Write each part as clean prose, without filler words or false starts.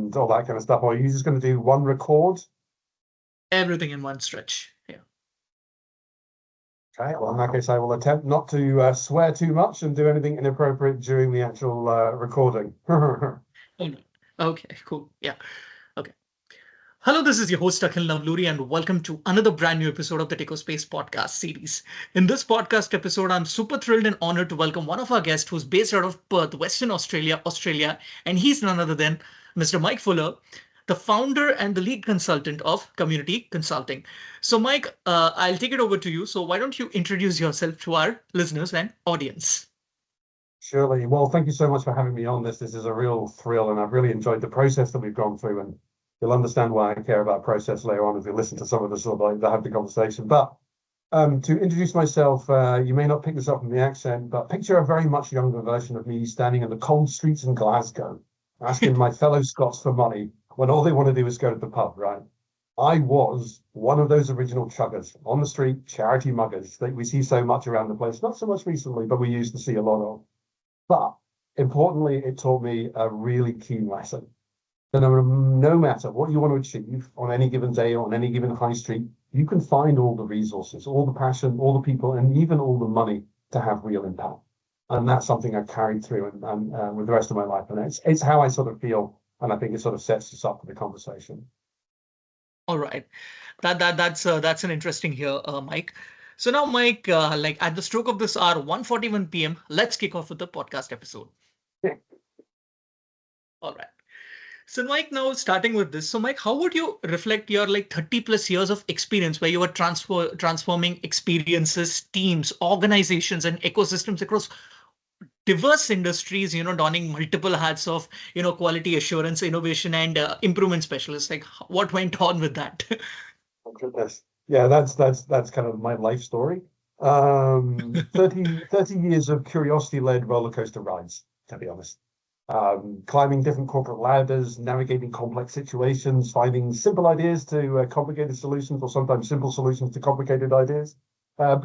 and all that kind of stuff? Or are you just going to do one record? Everything in one stretch. Yeah. Okay, well, in that case, I will attempt not to swear too much and do anything inappropriate during the actual recording. Okay, cool. Yeah. Okay. Hello, this is your host Akhil Navluri, and welcome to another brand new episode of the Techospace podcast series. In this podcast episode, I'm super thrilled and honored to welcome one of our guests who's based out of Perth, Western Australia, and he's none other than Mr. Mike Fuller, the founder and the lead consultant of Kamunity Consulting. So, Mike, I'll take it over to you. So, why don't you introduce yourself to our listeners and audience? Surely. Well, thank you so much for having me on this. This is a real thrill, and I've really enjoyed the process that we've gone through. And you'll understand why I care about process later on as we listen to some of the sort of like have the conversation. But to introduce myself, you may not pick this up from the accent, but picture a very much younger version of me standing in the cold streets in Glasgow, asking my fellow Scots for money when all they want to do is go to the pub, right? I was one of those original chuggers on the street, charity muggers that we see so much around the place. Not so much recently, but we used to see a lot of. But importantly, it taught me a really keen lesson. That no matter what you want to achieve on any given day or on any given high street, you can find all the resources, all the passion, all the people, and even all the money to have real impact. And that's something I've carried through and with the rest of my life. And it's how I sort of feel. And I think it sort of sets us up for the conversation. All right. That's an interesting here, Mike. So now, Mike, like at the stroke of this hour, 1:41 p.m., let's kick off with the podcast episode. Yeah. All right. So, Mike, now starting with this. So, Mike, how would you reflect your like 30 plus years of experience where you were transforming experiences, teams, organizations, and ecosystems across diverse industries, donning multiple hats of, quality assurance, innovation, and improvement specialists? Like, what went on with that? Oh, goodness. Yeah, that's kind of my life story. 30 years of curiosity-led roller coaster rides, to be honest. Climbing different corporate ladders, navigating complex situations, finding simple ideas to complicated solutions, or sometimes simple solutions to complicated ideas.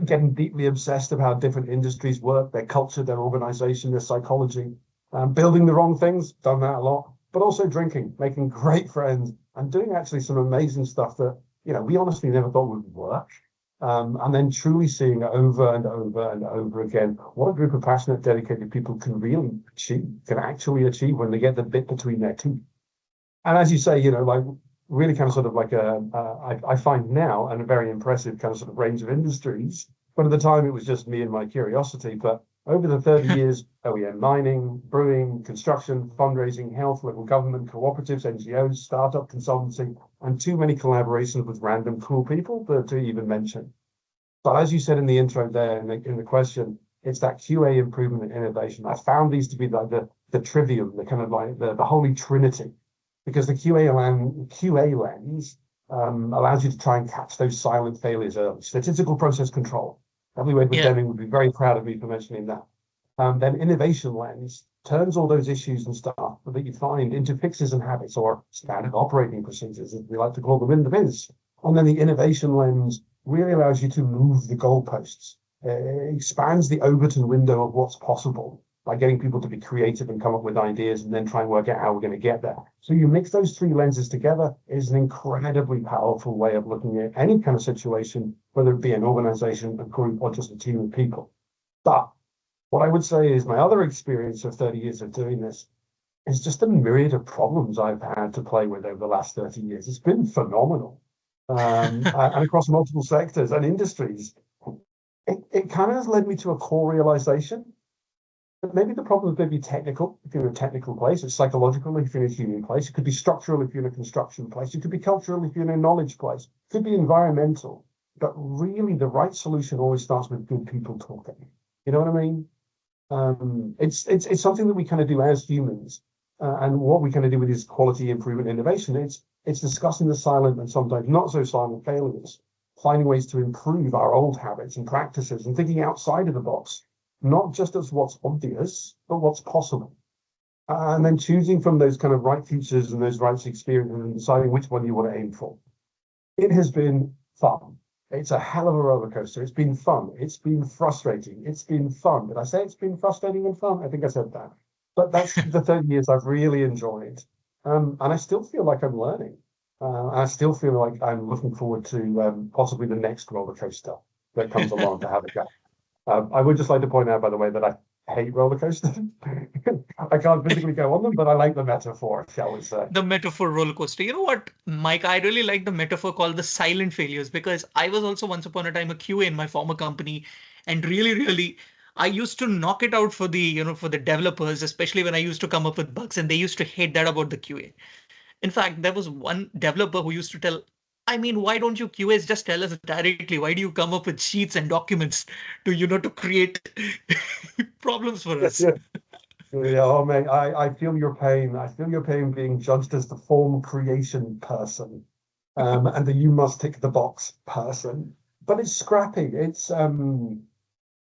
Getting deeply obsessed of how different industries work, their culture, their organization, their psychology. Building the wrong things, done that a lot. But also drinking, making great friends, and doing actually some amazing stuff that we honestly never thought would work. And then truly seeing over and over and over again what a group of passionate, dedicated people can actually achieve when they get the bit between their teeth. And as you say, like really kind of sort of like I find now a very impressive kind of sort of range of industries. But at the time, it was just me and my curiosity. But over the 30 years, OEM mining, brewing, construction, fundraising, health, local government, cooperatives, NGOs, startup consultancy, and too many collaborations with random cool people to even mention. But as you said in the intro there, in the question, it's that QA improvement and innovation. I found these to be like the trivium, the kind of like the holy trinity, because the QA lens allows you to try and catch those silent failures early. Statistical process control. Probably Edward Deming would be very proud of me for mentioning that. Then innovation lens turns all those issues and stuff that you find into fixes and habits, or standard operating procedures, as we like to call them in the biz. And then the innovation lens really allows you to move the goalposts. It expands the Overton window of what's possible by getting people to be creative and come up with ideas and then try and work out how we're going to get there. So you mix those three lenses together is an incredibly powerful way of looking at any kind of situation, whether it be an organization, a group, or just a team of people. But what I would say is my other experience of 30 years of doing this is just a myriad of problems I've had to play with over the last 30 years. It's been phenomenal. And across multiple sectors and industries. It kind of has led me to a core realization that maybe the problem may be technical if you're in a technical place, it's psychological if you're in a human place, it could be structural if you're in a construction place, it could be cultural if you're in a knowledge place, it could be environmental. But really, the right solution always starts with good people talking. You know what I mean? It's something that we kind of do as humans, and what we kind of do with this quality improvement innovation. It's discussing the silent and sometimes not so silent failures, finding ways to improve our old habits and practices, and thinking outside of the box, not just as what's obvious, but what's possible. And then choosing from those kind of right features and those right experiences and deciding which one you want to aim for. It has been fun. It's a hell of a roller coaster. It's been fun. It's been frustrating. It's been fun. Did I say it's been frustrating and fun? I think I said that. But that's the 30 years I've really enjoyed. And I still feel like I'm learning. I still feel like I'm looking forward to possibly the next roller coaster that comes along to have a go. I would just like to point out, by the way, that I hate roller coasters. I can't physically go on them, but I like the metaphor, shall we say. The metaphor roller coaster. You know what, Mike? I really like the metaphor called the silent failures because I was also once upon a time a QA in my former company, and really, I used to knock it out for for the developers, especially when I used to come up with bugs, and they used to hate that about the QA. In fact, there was one developer who used to tell, I mean, why don't you QAs just tell us directly? Why do you come up with sheets and documents to, to create problems for us? Yeah, yeah, oh mate, I feel your pain. I feel your pain being judged as the form creation person, and the you must tick the box person. But it's scrappy.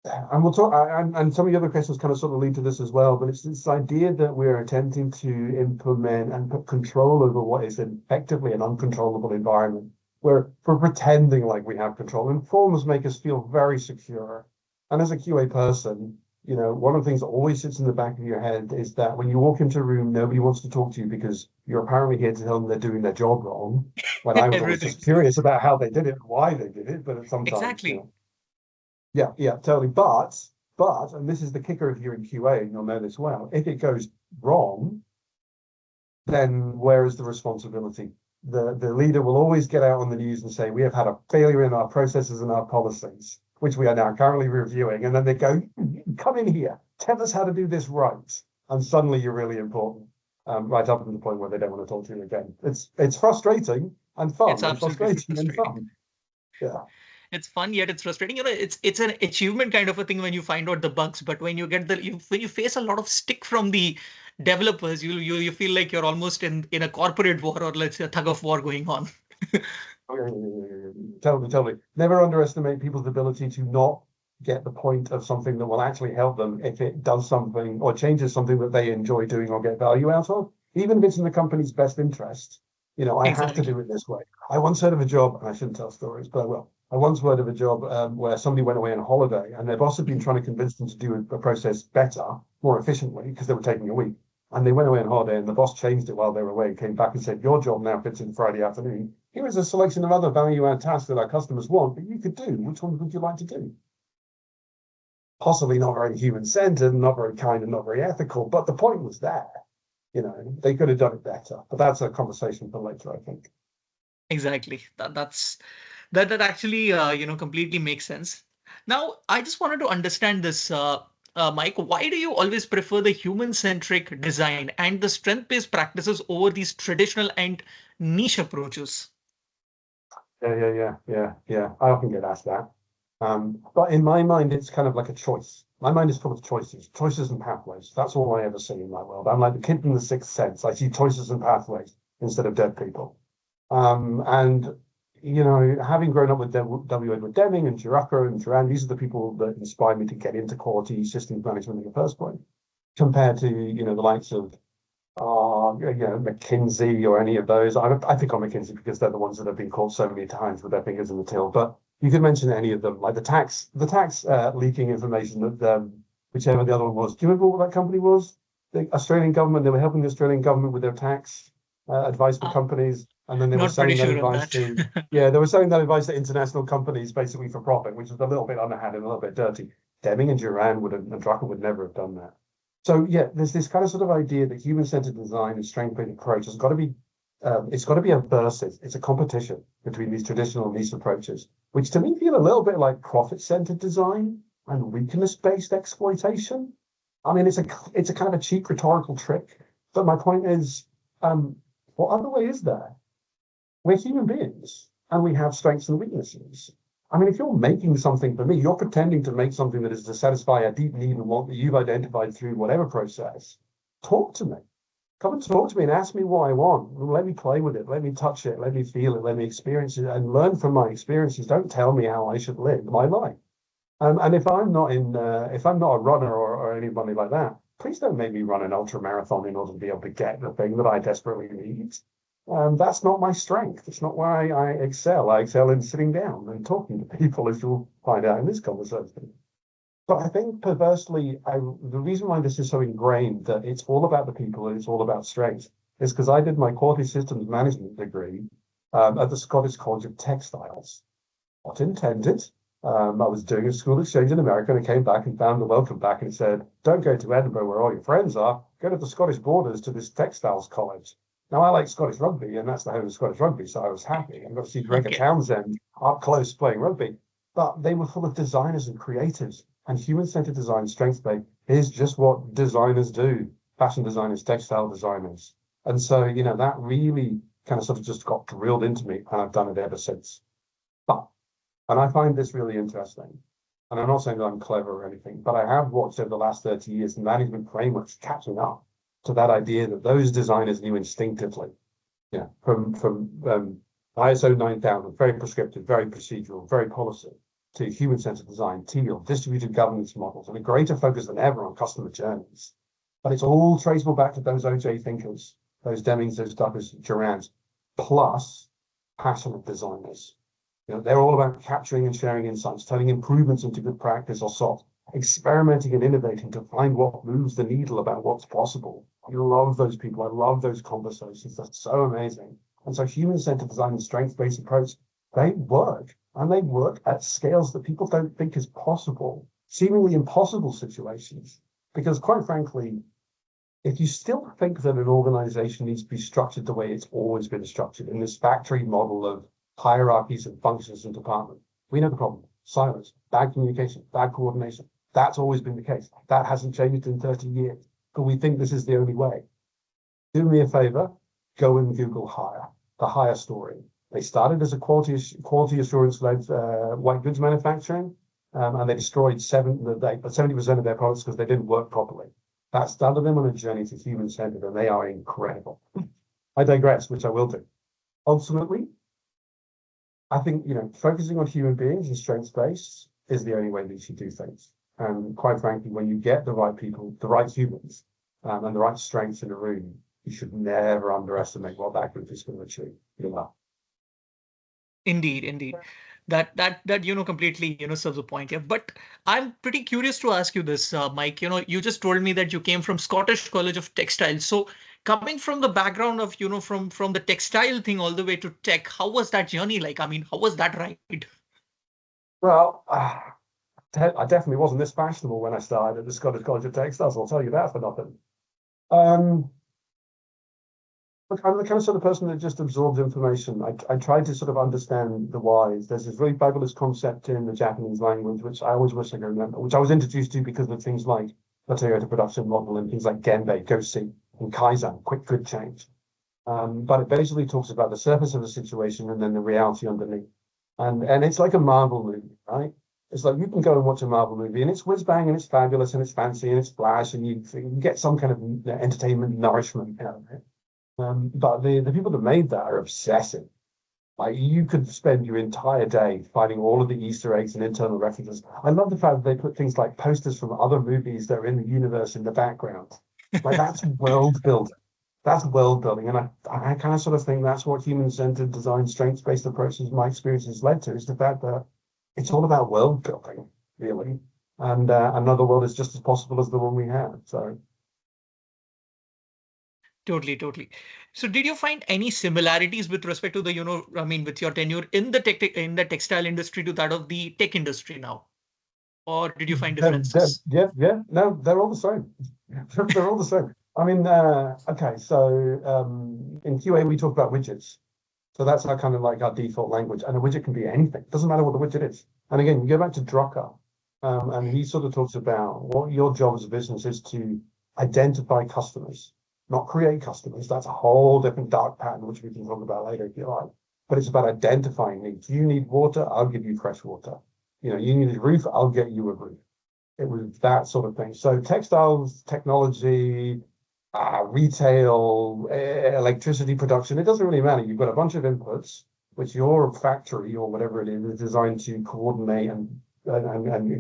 And we'll talk, and some of the other questions kind of sort of lead to this as well. But it's this idea that we're attempting to implement and put control over what is effectively an uncontrollable environment, where we're pretending like we have control. And forms make us feel very secure. And as a QA person, one of the things that always sits in the back of your head is that when you walk into a room, nobody wants to talk to you because you're apparently here to tell them they're doing their job wrong. When I was always Everything. just curious about how they did it, why they did it, but sometimes, Exactly. yeah, yeah, totally. And this is the kicker if you're in QA, and you'll know this well, if it goes wrong, then where is the responsibility? The leader will always get out on the news and say, we have had a failure in our processes and our policies, which we are now currently reviewing. And then they go, come in here, tell us how to do this right. And suddenly you're really important, right up to the point where they don't want to talk to you again. It's frustrating and fun, It's and absolutely frustrating and frustrating. fun. Yeah. It's fun, yet it's frustrating. It's an achievement kind of a thing when you find out the bugs, but when you get when you face a lot of stick from the developers, you feel like you're almost in a corporate war, or let's say a tug of war going on. Totally, totally. Never underestimate people's ability to not get the point of something that will actually help them if it does something or changes something that they enjoy doing or get value out of, even if it's in the company's best interest. I have to Exactly. do it this way. I once heard of a job, and I shouldn't tell stories, but I will. I once heard of a job where somebody went away on holiday and their boss had been trying to convince them to do a process better, more efficiently, because they were taking a week. And they went away on holiday and the boss changed it while they were away, came back and said, your job now fits in Friday afternoon. Here is a selection of other value add tasks that our customers want, but you could do. Which ones would you like to do? Possibly not very human centered, not very kind, and not very ethical, but the point was there. They could have done it better. But that's a conversation for later, I think. Exactly. That actually completely makes sense. Now, I just wanted to understand this, Mike. Why do you always prefer the human-centric design and the strength-based practices over these traditional and niche approaches? Yeah. I often get asked that. But in my mind, it's kind of like a choice. My mind is full of choices and pathways. That's all I ever see in my world. I'm like the kid in the sixth sense. I see choices and pathways instead of dead people. And having grown up with W. Edward Deming and Chirac and Duran, these are the people that inspired me to get into quality systems management in the first place, compared to the likes of McKinsey or any of those. I pick on McKinsey because they're the ones that have been caught so many times with their fingers in the till. But you could mention any of them, like the tax leaking information that whichever the other one was. Do you remember what that company was? The Australian government. They were helping the Australian government with their tax advice for Uh, companies, and then they were Not pretty selling that sure on advice that. to they were selling that advice to international companies basically for profit, which was a little bit underhand and a little bit dirty. Deming and Duran and Drucker would never have done that. So yeah, there's this kind of sort of idea that human-centered design and strength-based approach has got to be it's got to be a versus. It's a competition between these traditional and these approaches, which to me feel a little bit like profit-centered design and weakness-based exploitation. I mean, it's a kind of a cheap rhetorical trick, but my point is, what other way is there? We're human beings and we have strengths and weaknesses. I mean, if you're making something for me, you're pretending to make something that is to satisfy a deep need and want that you've identified through whatever process. Talk to me. Come and talk to me and ask me what I want. Let me play with it. Let me touch it. Let me feel it. Let me experience it and learn from my experiences. Don't tell me how I should live my life. And if I'm not a runner or anybody like that, please don't make me run an ultra marathon in order to be able to get the thing that I desperately need. That's not my strength. It's not where I excel. I excel in sitting down and talking to people, as you'll find out in this conversation. But I think perversely, the reason why this is so ingrained that it's all about the people and it's all about strengths is because I did my quality systems management degree at the Scottish College of Textiles. Not intended. I was doing a school exchange in America and I came back and found the welcome back and it said, don't go to Edinburgh where all your friends are, go to the Scottish borders to this textiles college. Now, I like Scottish rugby and that's the home of Scottish rugby, so I was happy. I got to see Gregor Okay. Townsend up close playing rugby, but they were full of designers and creatives and human-centered design strengths-based is just what designers do, fashion designers, textile designers. And so, that really kind of sort of just got drilled into me and I've done it ever since. But and I find this really interesting. And I'm not saying that I'm clever or anything, but I have watched over the last 30 years the management frameworks catching up to that idea that those designers knew instinctively. From ISO 9000, very prescriptive, very procedural, very policy, to human-centered design, TEAL, distributed governance models, and a greater focus than ever on customer journeys. But it's all traceable back to those OJ thinkers, those Demings, those Duckers, Durants, plus passionate designers. They're all about capturing and sharing insights, turning improvements into good practice or soft, experimenting and innovating to find what moves the needle about what's possible. I love those people. I love those conversations. That's so amazing. And so human-centered design and strength-based approach, they work. And they work at scales that people don't think is possible, seemingly impossible situations. Because quite frankly, if you still think that an organization needs to be structured the way it's always been structured, in this factory model of hierarchies and functions and departments, we know the problem. Silos, bad communication, bad coordination. That's always been the case. That hasn't changed in 30 years. But we think this is the only way. Do me a favor, go and Google Hire, the Hire story. They started as a quality assurance-led white goods manufacturing, and they destroyed 70% of their products because they didn't work properly. That started them on a journey to human-centered, and they are incredible. I digress, which I will do. Ultimately, I think, focusing on human beings and strengths-based is the only way that you should do things. And quite frankly, when you get the right people, the right humans, and the right strengths in a room, you should never underestimate what that group is going to achieve. Indeed. That completely serves the point. Yeah, but I'm pretty curious to ask you this, Mike. You just told me that you came from Scottish College of Textiles. So coming from the background of from the textile thing all the way to tech, how was that journey like? I mean, how was that ride? Well, I definitely wasn't this fashionable when I started at the Scottish College of Textiles. I'll tell you that for nothing. Look, I'm the kind of sort of person that just absorbs information. I try to sort of understand the whys. There's this really fabulous concept in the Japanese language, which I always wish I could remember, which I was introduced to because of things like the Toyota production model and things like Genbei, Gosi, and Kaizen, quick good change. But it basically talks about the surface of the situation and then the reality underneath. And it's like a Marvel movie, right? It's like you can go and watch a Marvel movie and it's whiz bang and it's fabulous and it's fancy and it's flash and you get some kind of entertainment nourishment out of it. But the people that made that are obsessive. Like you could spend your entire day finding all of the Easter eggs and internal references. I love the fact that they put things like posters from other movies that are in the universe in the background. Like that's world building. That's world building. And I kind of sort of think that's what human-centered design, strengths-based approaches, my experience has led to, is the fact that it's all about world building, really. And another world is just as possible as the one we have. So Totally. So did you find any similarities with respect to with your tenure in the textile industry to that of the tech industry now? Or did you find differences? no, they're all the same. They're all the same. I mean, okay, so in QA we talk about widgets. So that's our kind of like our default language. And a widget can be anything. Doesn't matter what the widget is. And again, you go back to Drucker, and he sort of talks about what your job as a business is to identify customers, not create customers. That's a whole different dark pattern, which we can talk about later if you like. But it's about identifying needs. You need water, I'll give you fresh water. You need a roof, I'll get you a roof. It was that sort of thing. So textiles, technology, retail, electricity production, it doesn't really matter. You've got a bunch of inputs, which your factory or whatever it is designed to coordinate and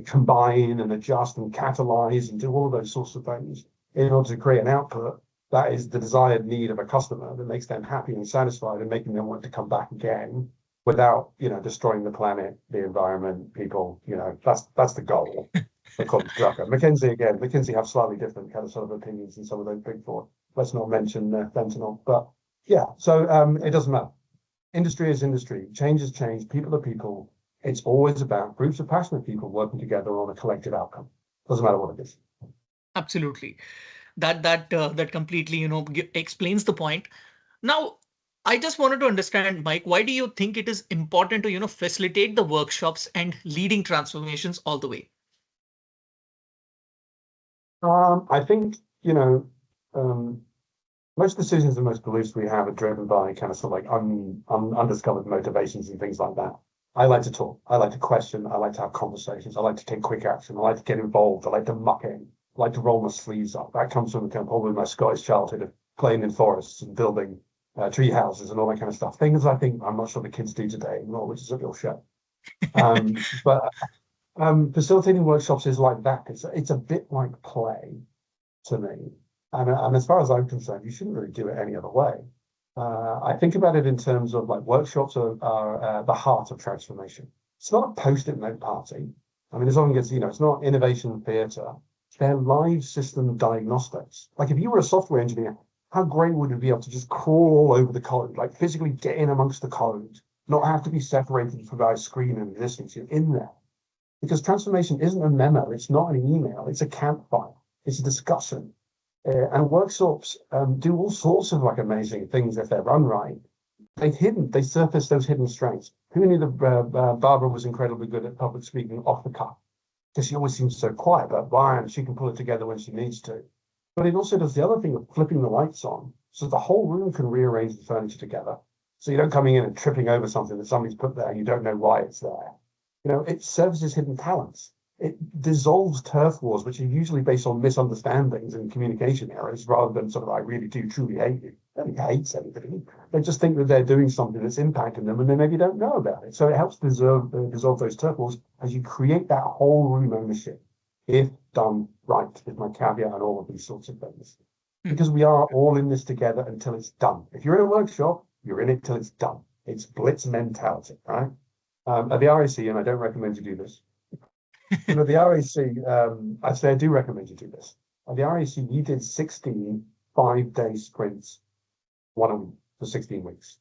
combine and adjust and catalyze and do all of those sorts of things in order to create an output that is the desired need of a customer that makes them happy and satisfied and making them want to come back again without, destroying the planet, the environment, people, that's the goal. According to Drucker. McKinsey have slightly different kind of sort of opinions than some of those big four. Let's not mention fentanyl. But yeah, so it doesn't matter. Industry is industry. Change is change. People are people. It's always about groups of passionate people working together on a collective outcome. Doesn't matter what it is. Absolutely. That completely, explains the point. Now, I just wanted to understand, Mike, why do you think it is important to, facilitate the workshops and leading transformations all the way? I think, um, most decisions and most beliefs we have are driven by kind of sort of like undiscovered motivations and things like that. I like to talk. I like to question. I like to have conversations. I like to take quick action. I like to get involved. I like to muck in. I like to roll my sleeves up. That comes from kind of probably my Scottish childhood of playing in forests and building tree houses and all that kind of stuff. Things I think I'm not sure the kids do today anymore, which is a real shame. But facilitating workshops is like that. It's a bit like play to me. And as far as I'm concerned, you shouldn't really do it any other way. I think about it in terms of like workshops are the heart of transformation. It's not a post-it note party. I mean, as long as it's not innovation theatre. They're live system diagnostics. Like if you were a software engineer, how great would it be able to just crawl all over the code, like physically get in amongst the code, not have to be separated from our screen and existence. You're in there. Because transformation isn't a memo, it's not an email, it's a campfire, it's a discussion. And workshops do all sorts of like amazing things if they're run right. They surface those hidden strengths. Who knew that Barbara was incredibly good at public speaking off the cuff? Because she always seems so quiet, but man, she can pull it together when she needs to. But it also does the other thing of flipping the lights on, so the whole room can rearrange the furniture together. So you don't coming in and tripping over something that somebody's put there and you don't know why it's there. It serves as hidden talents. It dissolves turf wars, which are usually based on misunderstandings and communication errors, rather than sort of, I really do truly hate you. Nobody hates anybody. They just think that they're doing something that's impacting them and they maybe don't know about it. So it helps dissolve those turf wars as you create that whole room ownership, if done right, is my caveat on all of these sorts of things. Because we are all in this together until it's done. If you're in a workshop, you're in it till it's done. It's blitz mentality, right? At the RAC, and I don't recommend you do this. At the RAC, I say I do recommend you do this. At the RAC, we did 16 5-day sprints, one a week for 16 weeks.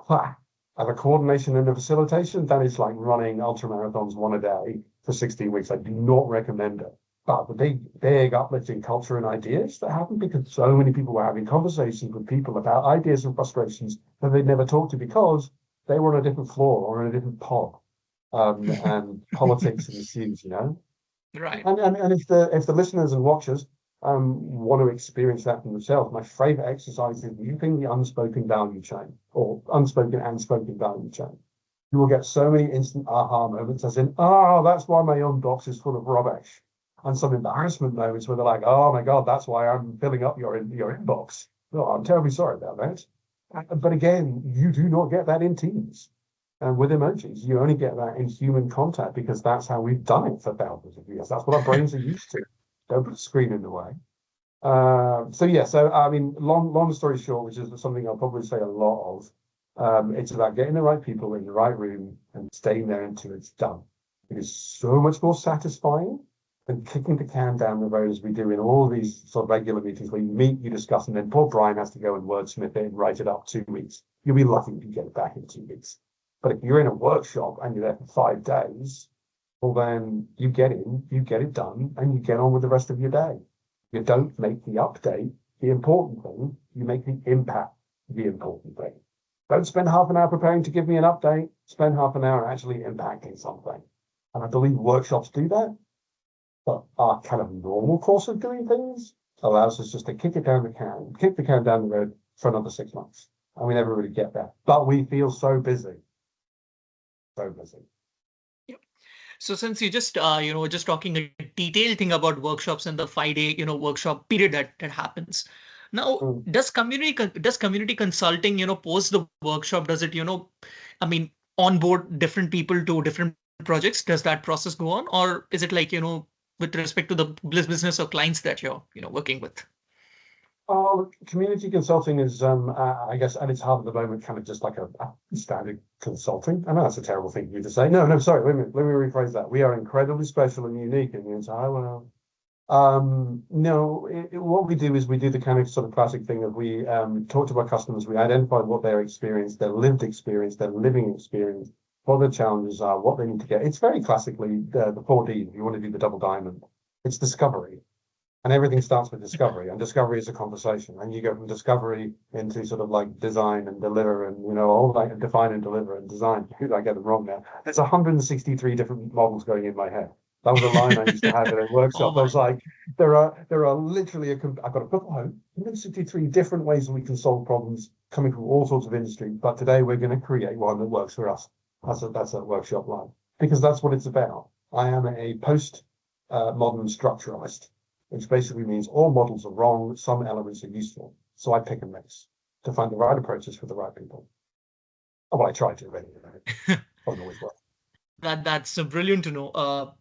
As a coordination and a facilitation, that is like running ultra marathons one a day for 16 weeks. I do not recommend it. But the big uplifting culture and ideas that happened because so many people were having conversations with people about ideas and frustrations that they'd never talked to because they were on a different floor or in a different pod, and politics ensues, Right. And if the listeners and watchers want to experience that for themselves, my favorite exercise is using the unspoken value chain or unspoken and spoken value chain. You will get so many instant aha moments, as in, oh, that's why my inbox is full of rubbish, and some embarrassment moments where they're like, oh my God, that's why I'm filling up your inbox. No, I'm terribly sorry about that. But again, you do not get that in Teams and with emojis. You only get that in human contact because that's how we've done it for thousands of years. That's what our brains are used to. Don't put a screen in the way. So I mean, long story short, which is something I'll probably say a lot of, it's about getting the right people in the right room and staying there until it's done. It is so much more satisfying than kicking the can down the road as we do in all of these sort of regular meetings where you meet, you discuss, and then poor Brian has to go and wordsmith it and write it up 2 weeks. You'll be lucky if you get it back in 2 weeks. But if you're in a workshop and you're there for 5 days, well, then you get in, you get it done, and you get on with the rest of your day. You don't make the update the important thing, you make the impact the important thing. Don't spend half an hour preparing to give me an update, spend half an hour actually impacting something. And I believe workshops do that. But our kind of normal course of doing things allows us just to kick the can down the road for another 6 months. And we never really get there. But we feel so busy. So busy. Yep. So since you just just talking a detailed thing about workshops and the 5-day workshop period that happens. Now, does community consulting post the workshop, does it I mean onboard different people to different projects? Does that process go on, or is it like with respect to the business or clients that you're working with? Community consulting is, I guess, at its heart at the moment, kind of just like a standard consulting. I know that's a terrible thing for you to say. No, sorry, let me rephrase that. We are incredibly special and unique in the entire world. No, what we do is we do the kind of sort of classic thing of we talk to our customers, we identify what their experience, their lived experience, their living experience, what the challenges are, what they need to get. It's very classically the 4D, if you want to do the double diamond. It's discovery. And everything starts with discovery, and discovery is a conversation. And you go from discovery into sort of like design and deliver, and all like define and deliver and design. I get them wrong now. There's 163 different models going in my head. That was a line I used to have in a Oh workshop. I was man. like, there are literally I've got a book at home, 163 different ways that we can solve problems coming from all sorts of industry. But today we're going to create one that works for us. That's a workshop line, because that's what it's about. I am a post modern structuralist, which basically means all models are wrong, some elements are useful. So I pick and mix to find the right approaches for the right people. Oh, well, I try to, anyway. Doesn't always work. That's brilliant to know,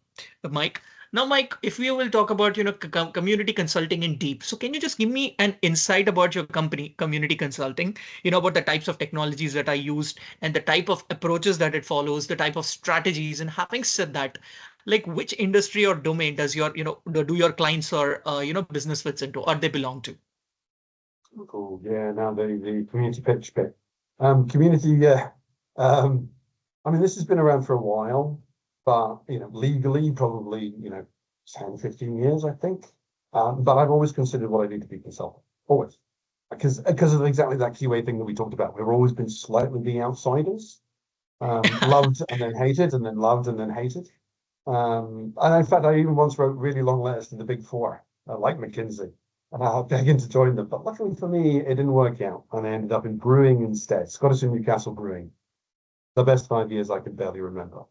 Mike. Now, Mike, if we will talk about community consulting in deep, so can you just give me an insight about your company, Community Consulting? About the types of technologies that are used and the type of approaches that it follows, the type of strategies. And having said that, like which industry or domain does your do your clients or business fits into, or they belong to? Cool. Yeah. Now the community pitch bit. Community. Yeah. Um, I mean, this has been around for a while, but legally probably 10, 15 years, I think. But I've always considered what I do to be consultant. Always. Because of exactly that QA thing that we talked about. We've always been slightly the outsiders. Loved and then hated, and then loved and then hated. And in fact, I even once wrote really long letters to the Big Four, like McKinsey, about begging to join them. But luckily for me, it didn't work out, and I ended up in brewing instead. Scottish and Newcastle Brewing. The best 5 years I could barely remember.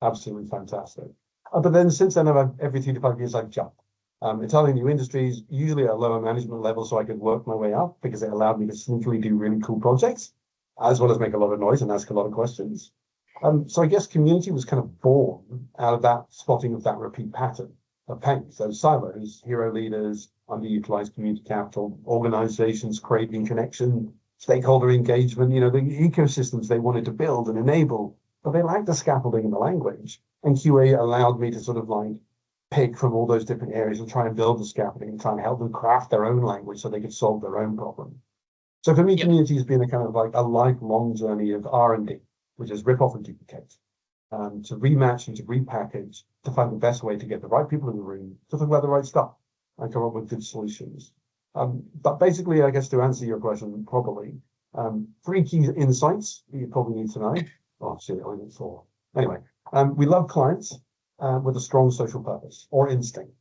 Absolutely fantastic. But then since then, every 3 to 5 years, I've jumped. Entirely new industries, usually at a lower management level, so I could work my way up because it allowed me to sneakily do really cool projects, as well as make a lot of noise and ask a lot of questions. So I guess community was kind of born out of that spotting of that repeat pattern of pain. So silos, hero leaders, underutilized community capital, organizations craving connection, stakeholder engagement, the ecosystems they wanted to build and enable, but they lacked the scaffolding and the language. And QA allowed me to sort of like pick from all those different areas and try and build the scaffolding and try and help them craft their own language so they could solve their own problem. So for me, Yep. community has been a kind of like a lifelong journey of R&D, which is rip off and duplicate, to rematch and to repackage, to find the best way to get the right people in the room to talk about the right stuff and come up with good solutions. But basically, I guess to answer your question properly, 3 key insights that you probably need to know. Oh, shit, I only 4. Anyway, we love clients with a strong social purpose or instinct.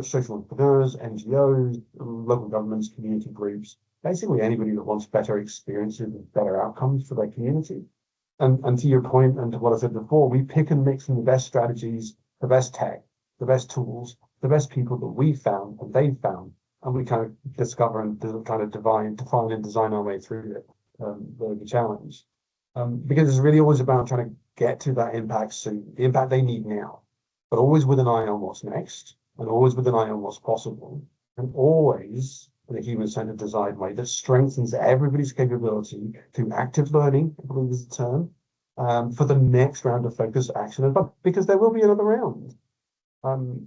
Social entrepreneurs, NGOs, local governments, community groups, basically anybody that wants better experiences and better outcomes for their community. And to your point, and to what I said before, we pick and mix from the best strategies, the best tech, the best tools, the best people that we found and they found, and we kind of discover and kind of define and design our way through it, the challenge. Because it's really always about trying to get to that impact soon, the impact they need now, but always with an eye on what's next, and always with an eye on what's possible, and always in a human-centered design way that strengthens everybody's capability through active learning, I believe is the term, for the next round of focus action, but because there will be another round.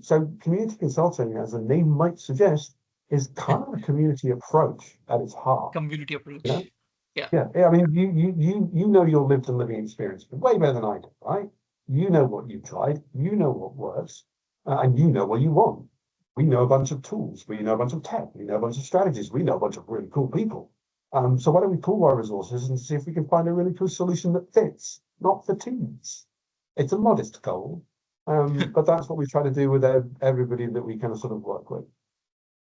So community consulting, as the name might suggest, is kind of a community approach at its heart. Community You know? approach. Yeah. Yeah. I mean, you know your lived and living experience way better than I do, right? You know what you've tried, you know what works, and you know what you want. We know a bunch of tools, we know a bunch of tech, we know a bunch of strategies, we know a bunch of really cool people. So why don't we pool our resources and see if we can find a really cool solution that fits, not fatigues. It's a modest goal, but that's what we try to do with everybody that we kind of sort of work with.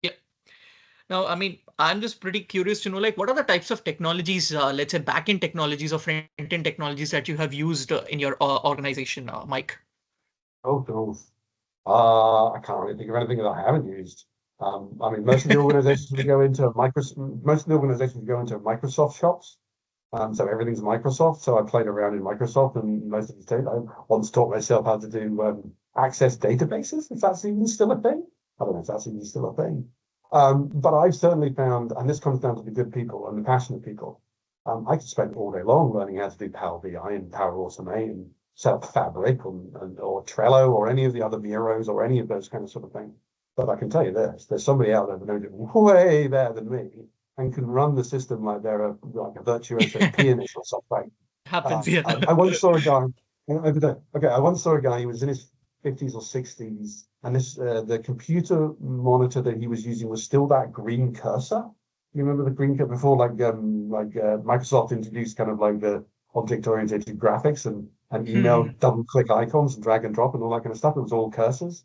Yeah. Now, I mean, I'm just pretty curious to know, like, what are the types of technologies, let's say back-end technologies or front-end technologies that you have used in your organization, Mike? Oh, I can't really think of anything that I haven't used. I mean, most of the organizations we go into Microsoft shops. So everything's Microsoft. So I played around in Microsoft, and most of the time I once taught myself how to do access databases, if that's even still a thing. I don't know if that's even still a thing. But I've certainly found, and this comes down to the good people and the passionate people. I could spend all day long learning how to do Power BI and Power Automate and set up Fabric or Trello or any of the other Miros or any of those kind of sort of things. But I can tell you this, there's somebody out there that knows it way better than me and can run the system like they're like a virtuoso pianist or something. Happens, yeah. I once saw a guy, okay, I once saw a guy, he was in his 50s or 60s, and the computer monitor that he was using was still that green cursor. You remember the green cursor before, Microsoft introduced kind of like the object-oriented graphics and email double-click icons and drag and drop and all that kind of stuff. It was all cursors.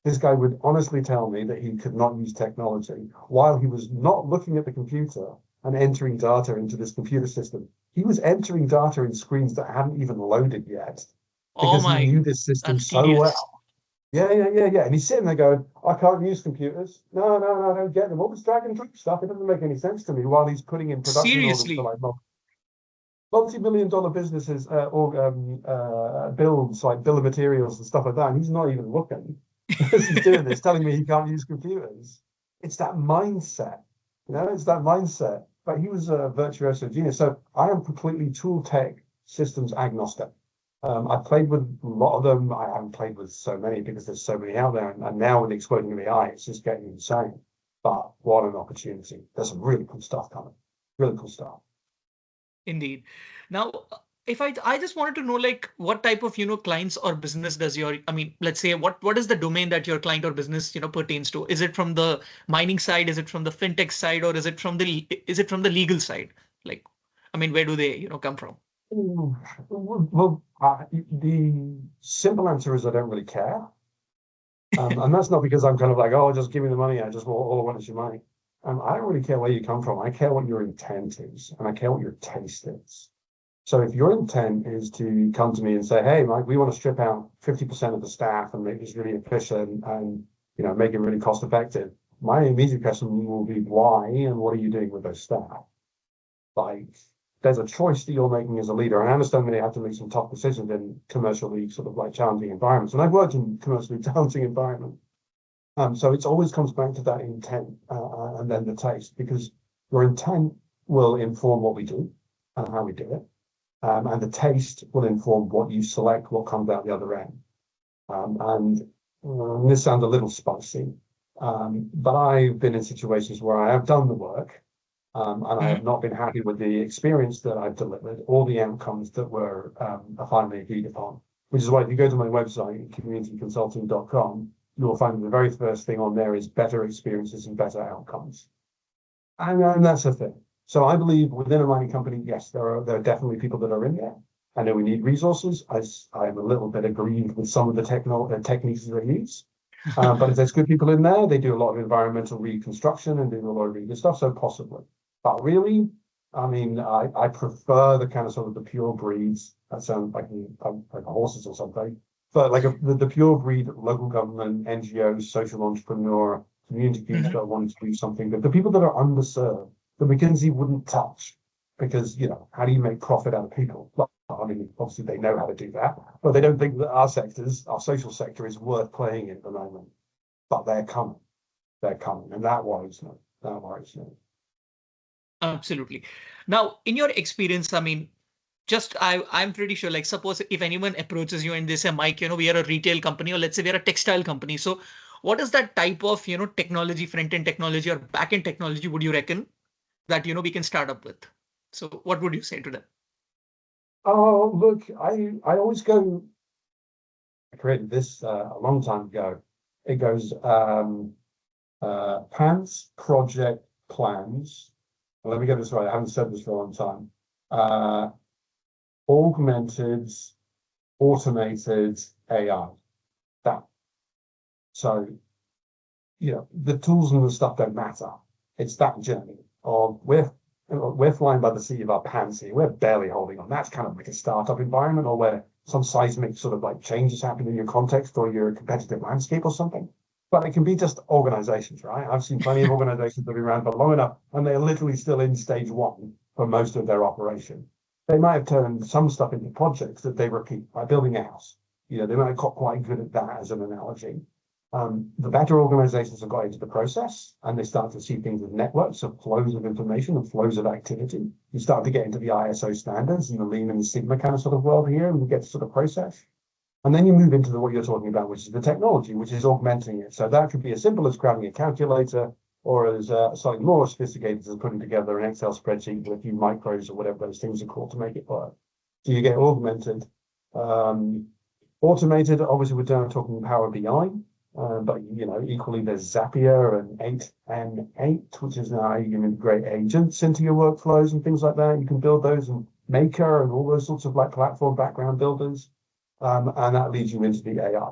This guy would honestly tell me that he could not use technology while he was not looking at the computer and entering data into this computer system. He was entering data in screens that hadn't even loaded yet Oh because he my, knew this system that's so genius. well. Yeah. And he's sitting there going, I can't use computers. No, I don't get them. All this drag and drop stuff, it doesn't make any sense to me while he's putting in production orders for Seriously. like multi-million-dollar businesses builds like bill of materials and stuff like that. And he's not even looking as he's doing this, telling me he can't use computers. It's that mindset, it's that mindset. But he was a virtuoso genius. So I am completely tool tech systems agnostic. I played with a lot of them. I haven't played with so many because there's so many out there. And now with the exploding of AI, it's just getting insane. But what an opportunity. There's some really cool stuff coming. Really cool stuff. Indeed. Now, if I just wanted to know, like, what type of, clients or business does let's say, what is the domain that your client or business, pertains to? Is it from the mining side? Is it from the fintech side? Or is it from the legal side? Like, where do they, come from? Well, the simple answer is I don't really care. And that's not because I'm kind of like, oh, just give me the money. All I want is your money. I don't really care where you come from. I care what your intent is, and I care what your taste is. So if your intent is to come to me and say, hey, Mike, we want to strip out 50% of the staff and make this really efficient and make it really cost effective, my immediate question will be why and what are you doing with those staff? Like, there's a choice that you're making as a leader. And I understand that you have to make some tough decisions in commercially sort of like challenging environments. And I've worked in commercially challenging environments. So it always comes back to that intent and then the taste, because your intent will inform what we do and how we do it. And the taste will inform what you select, what comes out the other end. And this sounds a little spicy, but I've been in situations where I have done the work and I have not been happy with the experience that I've delivered or the outcomes that were finally agreed upon, which is why if you go to my website, communityconsulting.com, you will find the very first thing on there is better experiences and better outcomes. And that's the thing. So I believe within a mining company, yes, there are definitely people that are in there. I know we need resources. I am a little bit aggrieved with some of the techniques that they use. But if there's good people in there, they do a lot of environmental reconstruction and do a lot of really good stuff. So possibly. But really, I prefer the kind of sort of the pure breeds. That sounds like horses or something. But like the pure breed local government, NGOs, social entrepreneur, community groups that want to do something. But the people that are underserved, that McKinsey wouldn't touch, because how do you make profit out of people? Well, obviously they know how to do that, but they don't think that our social sector is worth playing in at the moment. But they're coming, and that worries me. Absolutely. Now, in your experience, I'm pretty sure, like, suppose if anyone approaches you and they say, Mike, we are a retail company, or let's say we are a textile company. So what is that type of, technology, front-end technology or back-end technology would you reckon that, we can start up with? So what would you say to them? Oh, look, I always go, I created this a long time ago. It goes pants, project, plans. Well, let me get this right. I haven't said this for a long time. Augmented, automated AI. That. So, the tools and the stuff don't matter. It's that journey of we're flying by the seat of our pants here. We're barely holding on. That's kind of like a startup environment, or where some seismic sort of like changes happen in your context or your competitive landscape or something. But it can be just organizations, right? I've seen plenty of organizations that have been around for long enough, and they're literally still in stage one for most of their operation. They might have turned some stuff into projects that they repeat, like building a house. They might have got quite good at that as an analogy. The better organizations have got into the process and they start to see things as networks of flows of information and flows of activity. You start to get into the ISO standards and the Lean and the Sigma kind of sort of world here, and we get to sort of process. And then you move into what you're talking about, which is the technology, which is augmenting it. So that could be as simple as grabbing a calculator, or as slightly more sophisticated as putting together an Excel spreadsheet with a few micros or whatever those things are called to make it work. So you get augmented. Automated, obviously, we're talking Power BI, but equally there's Zapier and 8N8, which is now you can integrate agents into your workflows and things like that. You can build those in Maker and all those sorts of like platform background builders, and that leads you into the AI.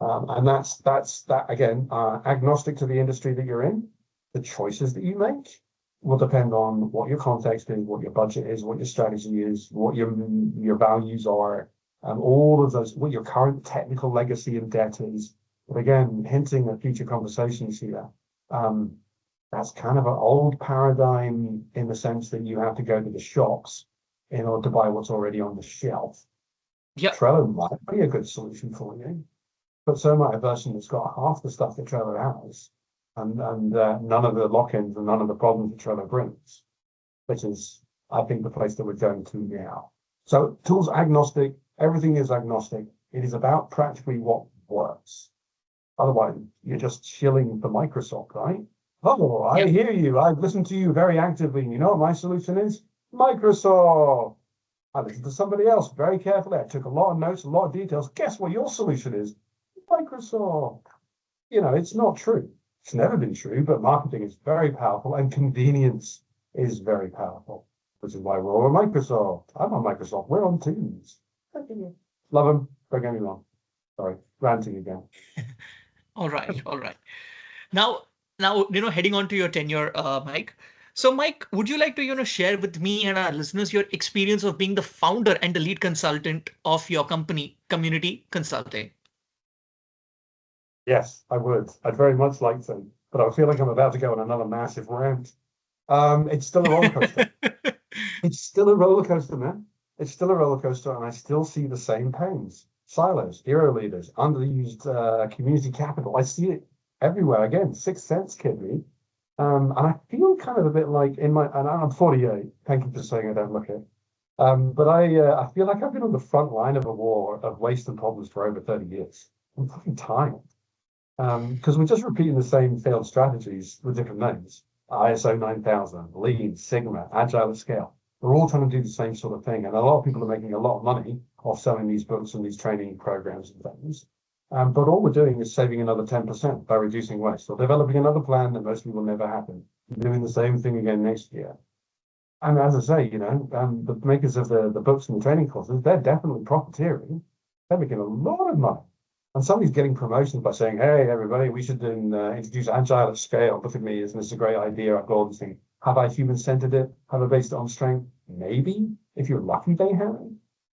And that's that again, agnostic to the industry that you're in. The choices that you make will depend on what your context is, what your budget is, what your strategy is, what your values are. All of those, what your current technical legacy and debt is. But again, hinting at future conversations here, that's kind of an old paradigm in the sense that you have to go to the shops in order to buy what's already on the shelf. Yeah. Trello might be a good solution for you, but so might a version that's got half the stuff that Trello has, and none of the lock-ins and none of the problems that Trello brings, which is, I think, the place that we're going to now. So tools agnostic. Everything is agnostic. It is about practically what works. Otherwise, you're just shilling for Microsoft, right? Oh, I hear you. I've listened to you very actively. You know what my solution is? Microsoft. I listened to somebody else very carefully. I took a lot of notes, a lot of details. Guess what your solution is? Microsoft. It's not true. It's never been true, but marketing is very powerful and convenience is very powerful, which is why we're all on Microsoft. I'm on Microsoft. We're on Teams. Love them. Don't get me wrong. Sorry, ranting again. All right. Now, heading on to your tenure, Mike. So, Mike, would you like to, share with me and our listeners your experience of being the founder and the lead consultant of your company, Kamunity Consulting? Yes, I would. I'd very much like to, but I feel like I'm about to go on another massive rant. It's still a roller coaster. It's still a roller coaster, man. It's still a roller coaster, and I still see the same pains. Silos, hero leaders, underused community capital. I see it everywhere. Again, Sixth Sense kid me. And I feel kind of a bit like and I'm 48. Thank you for saying I don't look it. But I feel like I've been on the front line of a war of waste and problems for over 30 years. I'm fucking tired. Because we're just repeating the same failed strategies with different names. ISO 9000, Lean, Sigma, Agile at Scale. We're all trying to do the same sort of thing. And a lot of people are making a lot of money off selling these books and these training programs and things. But all we're doing is saving another 10% by reducing waste or developing another plan that mostly will never happen. Doing the same thing again next year. And as I say, the makers of the books and the training courses, they're definitely profiteering. They're making a lot of money. And somebody's getting promotions by saying, hey, everybody, we should introduce Agile at Scale. Look at me, isn't this a great idea? I've got all this thing. Have I human-centered it? Have I based it on strength? Maybe, if you're lucky, they have.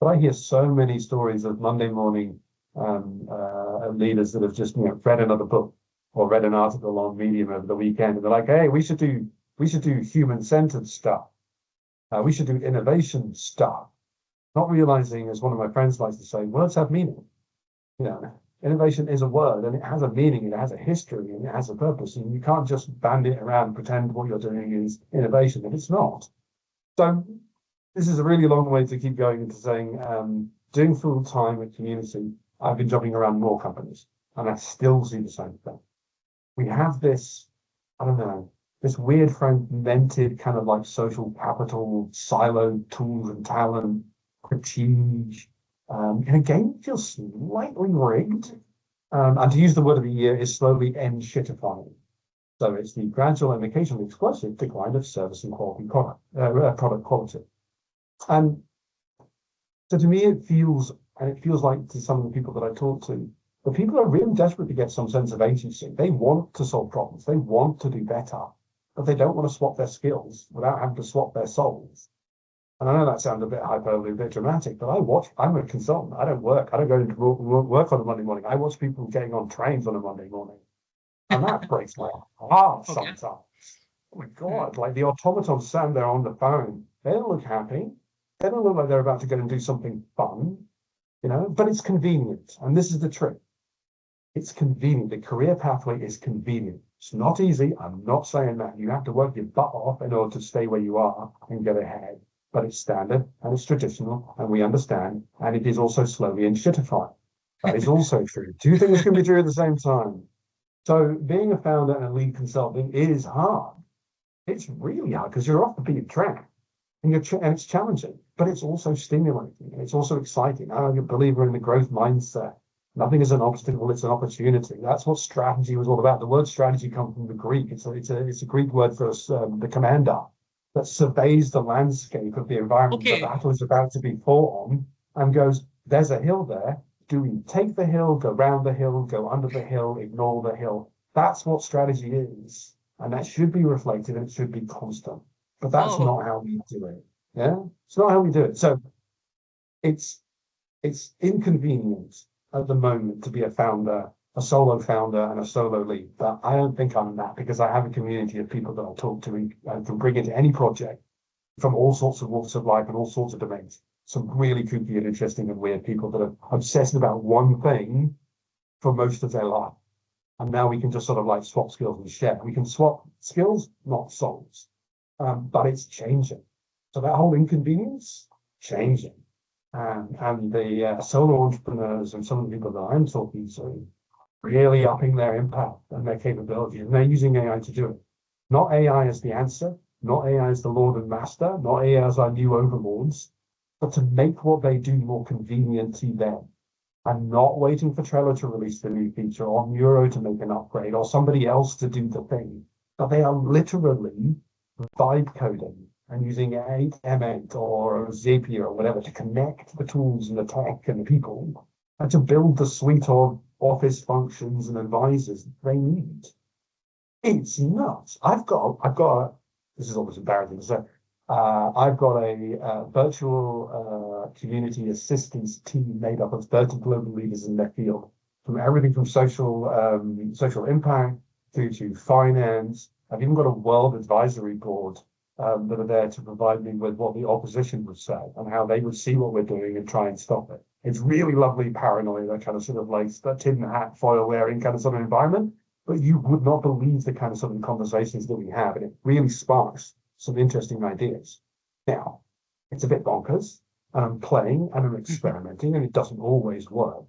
But I hear so many stories of Monday morning leaders that have just read another book or read an article on Medium over the weekend, and they're like, hey, we should do human-centered stuff. We should do innovation stuff. Not realizing, as one of my friends likes to say, words have meaning. Innovation is a word, and it has a meaning, it has a history, and it has a purpose, and you can't just band it around and pretend what you're doing is innovation, and it's not. So this is a really long way to keep going into saying, doing full time at Community, I've been jumping around more companies, and I still see the same thing. We have this, I don't know, this weird fragmented kind of like social capital, siloed tools and talent, critique, in a game that feels slightly rigged. And to use the word of the year is slowly enshittifying. So it's the gradual and occasionally explosive decline of service and quality product quality. And so to me, it feels like to some of the people that I talk to, the people are really desperate to get some sense of agency. They want to solve problems. They want to do better, but they don't want to swap their skills without having to swap their souls. And I know that sounds a bit hyperbole, a bit dramatic, but I'm a consultant. I don't work. I don't go into work on a Monday morning. I watch people getting on trains on a Monday morning. And that breaks my heart sometimes. Oh my God, like the automatons sat there on the phone. They don't look happy. They don't look like they're about to go and do something fun, but it's convenient. And this is the trick. It's convenient. The career pathway is convenient. It's not easy. I'm not saying that. You have to work your butt off in order to stay where you are and get ahead. But it's standard and it's traditional and we understand. And it is also slowly enshittified. That is also true. Two things can be true at the same time. So being a founder and a lead consultant is hard. It's really hard because you're off the beaten track and and it's challenging, but it's also stimulating and it's also exciting. I'm a believer in the growth mindset. Nothing is an obstacle, it's an opportunity. That's what strategy was all about. The word strategy comes from the Greek. It's a Greek word for the commander that surveys the landscape of the environment the Okay. battle is about to be fought on and goes, there's a hill there. Do we take the hill, go round the hill, go under the hill, ignore the hill? That's what strategy is. And that should be reflected and it should be constant. But that's Oh, not how we do it. Yeah, it's not how we do it. So it's inconvenient at the moment to be a founder, a solo founder, and a solo lead. But I don't think I'm that because I have a community of people that I talk to and can bring into any project from all sorts of walks of life and all sorts of domains. Some really kooky and interesting and weird people that are obsessed about one thing for most of their life. And now we can just sort of like swap skills and share. We can swap skills, not souls. But it's changing. So that whole inconvenience, changing. And the solo entrepreneurs and some of the people that I'm talking to really upping their impact and their capability. And they're using AI to do it. Not AI as the answer, not AI as the Lord and Master, not AI as our new overlords, but to make what they do more convenient to them. And not waiting for Trello to release the new feature or Miro to make an upgrade or somebody else to do the thing. But they are literally vibe coding and using 8M8 or Zapier or whatever to connect the tools and the tech and the people and to build the suite of office functions and advisors they need. It's nuts. This is almost embarrassing to say, I've got a virtual community assistance team made up of 30 global leaders in their field, from everything from social impact through to finance. I've even got a world advisory board that are there to provide me with what the opposition would say and how they would see what we're doing and try and stop it. It's really lovely paranoia, that kind of sort of like that tin hat, foil wearing kind of sort of environment. But you would not believe the kind of sort of conversations that we have, and it really sparks some interesting ideas. Now, it's a bit bonkers, and I'm playing and I'm experimenting, and it doesn't always work,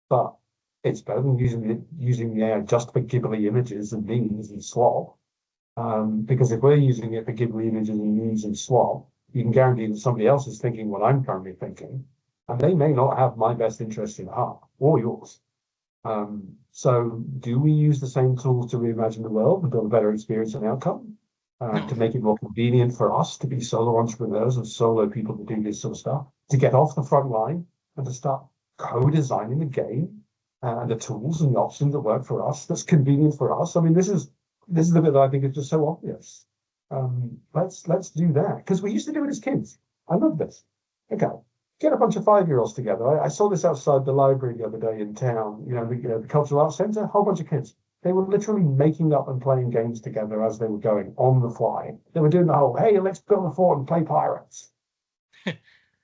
but it's better than using the AI just for gibbly images and memes and slop. Because if we're using it for gibbly images and memes and slop, you can guarantee that somebody else is thinking what I'm currently thinking, and they may not have my best interest in heart or yours. So do we use the same tools to reimagine the world to build a better experience and outcome? no. To make it more convenient for us to be solo entrepreneurs and solo people to do this sort of stuff, to get off the front line and to start co-designing the game and the tools and the options that work for us, that's convenient for us. I mean, this is the bit that I think is just so obvious. Let's do that because we used to do it as kids. I love this. Okay, get a bunch of 5-year-olds together. I saw this outside the library the other day in town. The Cultural Arts Centre, a whole bunch of kids. They were literally making up and playing games together as they were going on the fly. They were doing the whole, hey, let's build a fort and play pirates.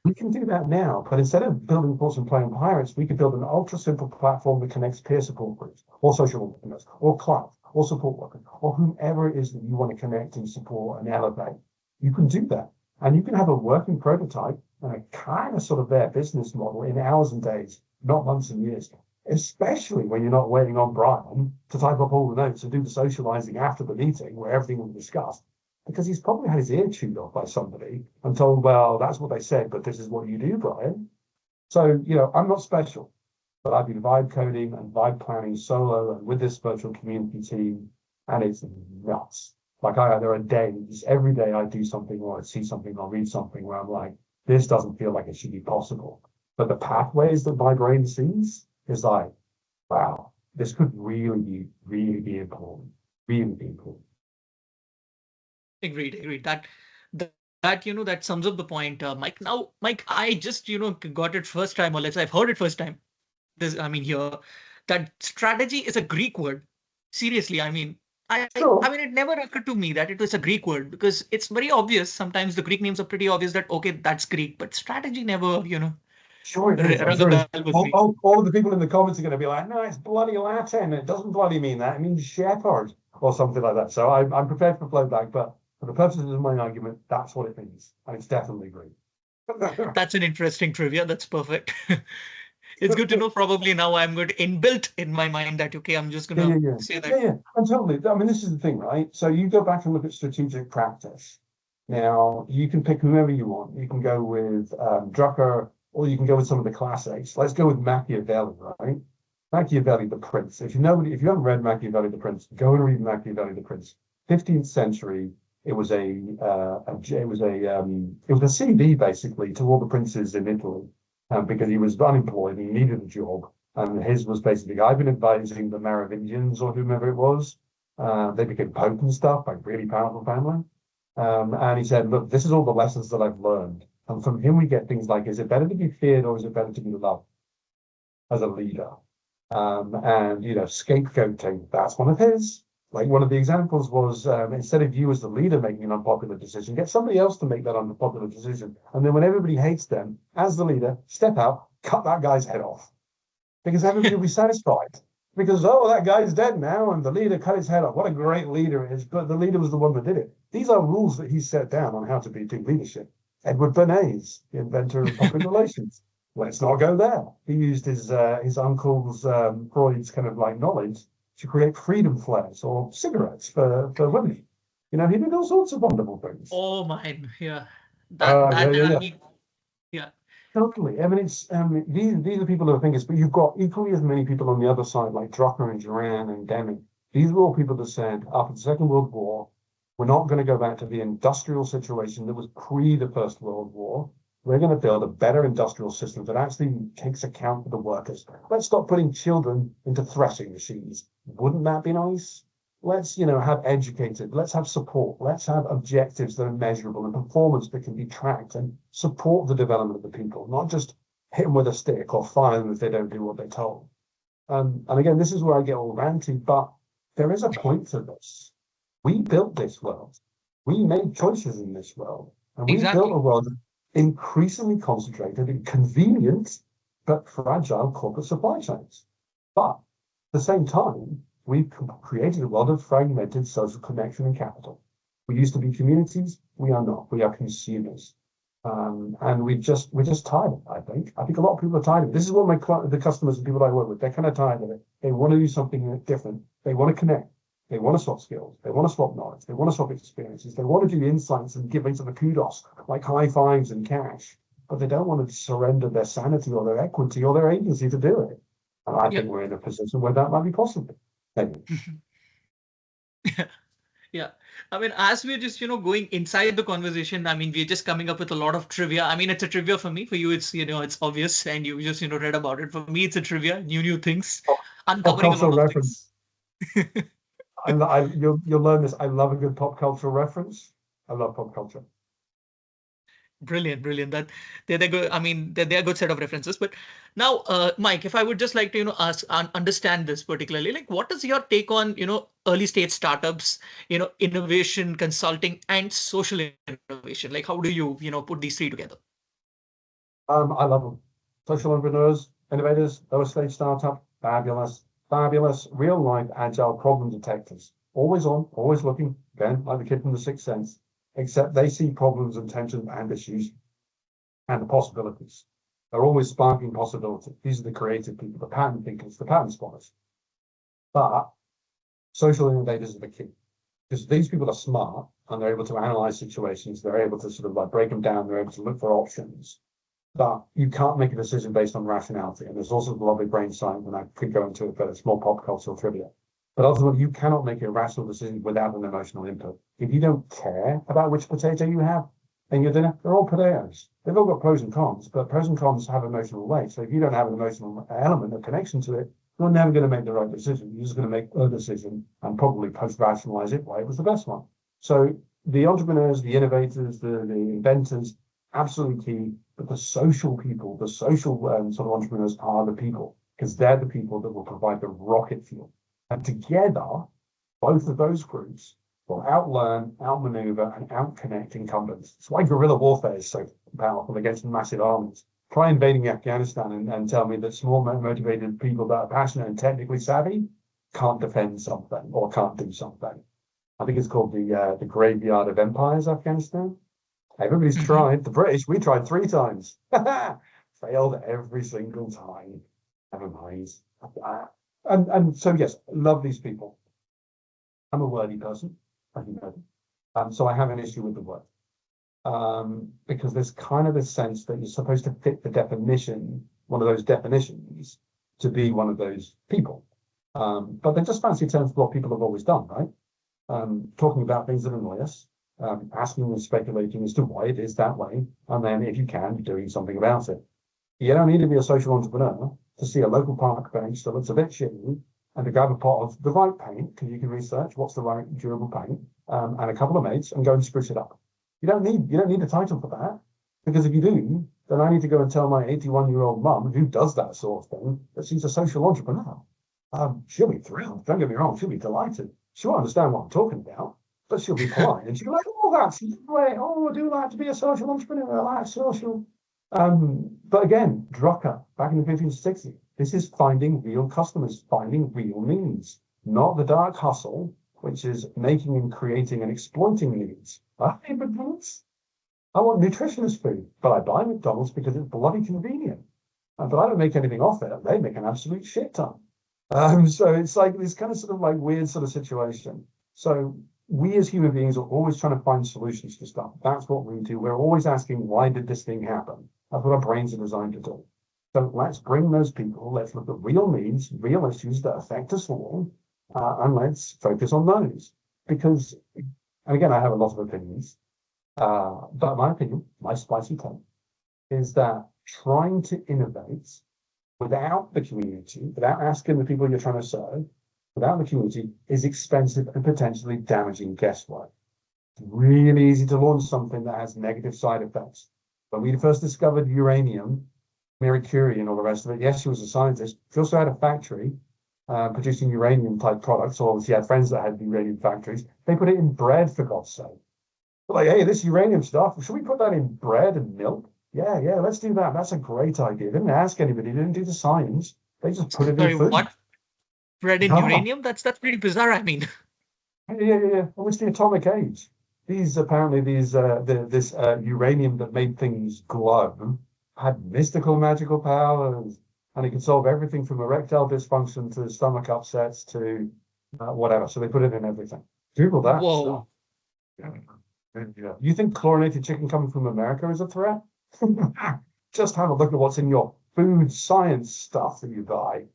We can do that now, but instead of building forts and playing pirates, we could build an ultra simple platform that connects peer support groups, or social entrepreneurs, or clubs, or support workers, or whomever it is that you want to connect and support and elevate. You can do that. And you can have a working prototype and a kind of sort of their business model in hours and days, not months and years. Especially when you're not waiting on Brian to type up all the notes and do the socializing after the meeting where everything will be discussed, because he's probably had his ear chewed off by somebody and told, well, that's what they said, but this is what you do, Brian. So, I'm not special, but I've been vibe coding and vibe planning solo and with this virtual community team, and it's nuts. Like there are days, every day I do something or I see something or read something where I'm like, this doesn't feel like it should be possible. But the pathways that my brain sees is like, wow, this could really be important. Really be important. Agreed. That sums up the point, Mike. Now, Mike, I just got it first time, or let's say I've heard it first time. Here, that strategy is a Greek word. Seriously, Sure. it never occurred to me that it was a Greek word because it's very obvious. Sometimes the Greek names are pretty obvious that okay, that's Greek, but strategy never, Sure it is. I'm rung a sure it's, bell with me. all of the people in the comments are going to be like, no, it's bloody Latin. It doesn't bloody mean that. It means shepherd or something like that. So I'm prepared for flowback, but for the purposes of my argument, that's what it means. And it's definitely Greek. That's an interesting trivia. That's perfect. it's good to know. Probably now I'm going to inbuilt in my mind that, okay, I'm just going Yeah, yeah, to yeah. say that. Yeah, yeah. And totally. I mean, this is the thing, right? So you go back and look at strategic practice. Now, you can pick whoever you want. You can go with Drucker, or you can go with some of the classics. Let's go with Machiavelli, right? Machiavelli, the Prince. If you haven't read Machiavelli, the Prince, go and read Machiavelli, the Prince. 15th century. It was a CD basically to all the princes in Italy, because he was unemployed and he needed a job. And his was basically, I've been advising the Merovingians or whomever it was. They became pope and stuff, like really powerful family. And he said, look, this is all the lessons that I've learned. And from him, we get things like, is it better to be feared or is it better to be loved as a leader? And, scapegoating, that's one of his. Like one of the examples was, instead of you as the leader making an unpopular decision, get somebody else to make that unpopular decision. And then when everybody hates them, as the leader, step out, cut that guy's head off. Because everybody will be satisfied. Because, oh, that guy's dead now, and the leader cut his head off. What a great leader it is. But the leader was the one that did it. These are rules that he set down on how to do leadership. Edward Bernays, the inventor of public relations. Let's not go there. He used his uncle's Freud's kind of like knowledge to create freedom flares or cigarettes for women. He did all sorts of wonderful things. Oh, mine. Yeah. Yeah. Yeah. Totally. I mean, it's these are people who are thinkers, but you've got equally as many people on the other side, like Drucker and Duran and Deming. These are all people that said after the Second World War, we're not going to go back to the industrial situation that was pre the First World War. We're going to build a better industrial system that actually takes account of the workers. Let's stop putting children into threshing machines. Wouldn't that be nice? Let's, have educated, let's have support, let's have objectives that are measurable and performance that can be tracked and support the development of the people, not just hit them with a stick or fire them if they don't do what they're told. And again, this is where I get all ranty, but there is a point to this. We built this world. We made choices in this world. And we Exactly. built a world increasingly concentrated in convenient but fragile corporate supply chains. But at the same time, we've created a world of fragmented social connection and capital. We used to be communities. We are not. We are consumers. And we're just tired of it, I think. I think a lot of people are tired of it. This is what the customers and people I work with, they're kind of tired of it. They want to do something different. They want to connect. They want to swap skills. They want to swap knowledge. They want to swap experiences. They want to do insights and give each other kudos, like high fives and cash. But they don't want to surrender their sanity or their equity or their agency to do it. And I think we're in a position where that might be possible. Maybe. Yeah. I mean, as we're just, going inside the conversation, I mean, we're just coming up with a lot of trivia. I mean, it's a trivia for me. For you, it's, it's obvious and you just, read about it. For me, it's a trivia, new things, uncovering a lot of reference. things. You'll learn this. I love a good pop cultural reference. I love pop culture. Brilliant. That they're good. I mean, they're a good set of references. But now, Mike, if I would just like to, ask and understand this particularly, like, what is your take on, early stage startups, innovation, consulting, and social innovation? Like, how do you, put these three together? I love them. Social entrepreneurs, innovators, early stage startup, fabulous, real life agile problem detectors. Always on, always looking. Again, like the kid from The Sixth Sense. Except they see problems and tensions and issues and the possibilities. They're always sparking possibility. These are the creative people, the pattern thinkers, the pattern spotters. But social innovators are the key, because these people are smart and they're able to analyze situations. They're able to sort of like break them down. They're able to look for options. But you can't make a decision based on rationality. And there's also the lovely brain science, and I could go into it, but it's more pop cultural trivia. But ultimately, you cannot make a rational decision without an emotional input. If you don't care about which potato you have in your dinner, they're all potatoes. They've all got pros and cons, but pros and cons have emotional weight. So if you don't have an emotional element, a connection to it, you're never going to make the right decision. You're just going to make a decision and probably post-rationalize it why it was the best one. So the entrepreneurs, the innovators, the inventors, absolutely key. But the social people, the social sort of entrepreneurs are the people, because they're the people that will provide the rocket fuel. And together, both of those groups will outlearn, outmaneuver, and outconnect incumbents. That's why guerrilla warfare is so powerful against massive armies. Try invading Afghanistan and tell me that small, motivated people that are passionate and technically savvy can't defend something or can't do something. I think it's called the graveyard of empires, Afghanistan. Everybody's tried. The British, we tried 3 times. Failed every single time. never mind. And so yes, love these people. I'm a wordy person, as you know. So I have an issue with the word. Because there's kind of a sense that you're supposed to fit the definition, one of those definitions, to be one of those people. But they're just fancy terms for what people have always done, right? Talking about things that annoy us, asking and speculating as to why it is that way, and then, if you can, doing something about it. You don't need to be a social entrepreneur to see a local park bench that looks a bit shitty and to grab a pot of the right paint, because you can research what's the right durable paint, and a couple of mates and go and spruce it up. You don't need a title for that, because if you do, then I need to go and tell my 81-year-old mum, who does that sort of thing, that she's a social entrepreneur. She'll be thrilled. Don't get me wrong, she'll be delighted. She'll understand what I'm talking about, but she'll be polite and she'll be like, "Oh, that's great. Oh, I do like to be a social entrepreneur. I like social." But again, Drucker back in the 1560s, this is finding real customers, finding real needs, not the dark hustle, which is making and creating and exploiting needs. I need McDonald's. I want nutritious food, but I buy McDonald's because it's bloody convenient. But I don't make anything off it. They make an absolute shit ton. So it's like this kind of sort of like weird sort of situation. So we as human beings are always trying to find solutions to stuff. That's what we do. We're always asking, why did this thing happen? That's what our brains are designed to do. So let's bring those people. Let's look at real needs, real issues that affect us all, and let's focus on those. Because, and again, I have a lot of opinions, but my opinion, my spicy take, is that trying to innovate without the community, without asking the people you're trying to serve, without the community, is expensive and potentially damaging guesswork. It's really easy to launch something that has negative side effects. When we first discovered uranium, Marie Curie and all the rest of it, yes, she was a scientist. She also had a factory producing uranium type products, or she had friends that had uranium factories. They put it in bread, for God's sake. But like, hey, this uranium stuff, should we put that in bread and milk? Yeah, let's do that. That's a great idea. They didn't ask anybody, they didn't do the science. They just put it Sorry, in food. what? Bread and uranium? That's pretty bizarre. I mean, Yeah. Well, it's the atomic age. These apparently this uranium that made things glow had mystical magical powers, and it could solve everything from erectile dysfunction to stomach upsets to whatever. So they put it in everything. Google that stuff. whoa. Yeah. You think chlorinated chicken coming from America is a threat? Just have a look at what's in your food science stuff that you buy.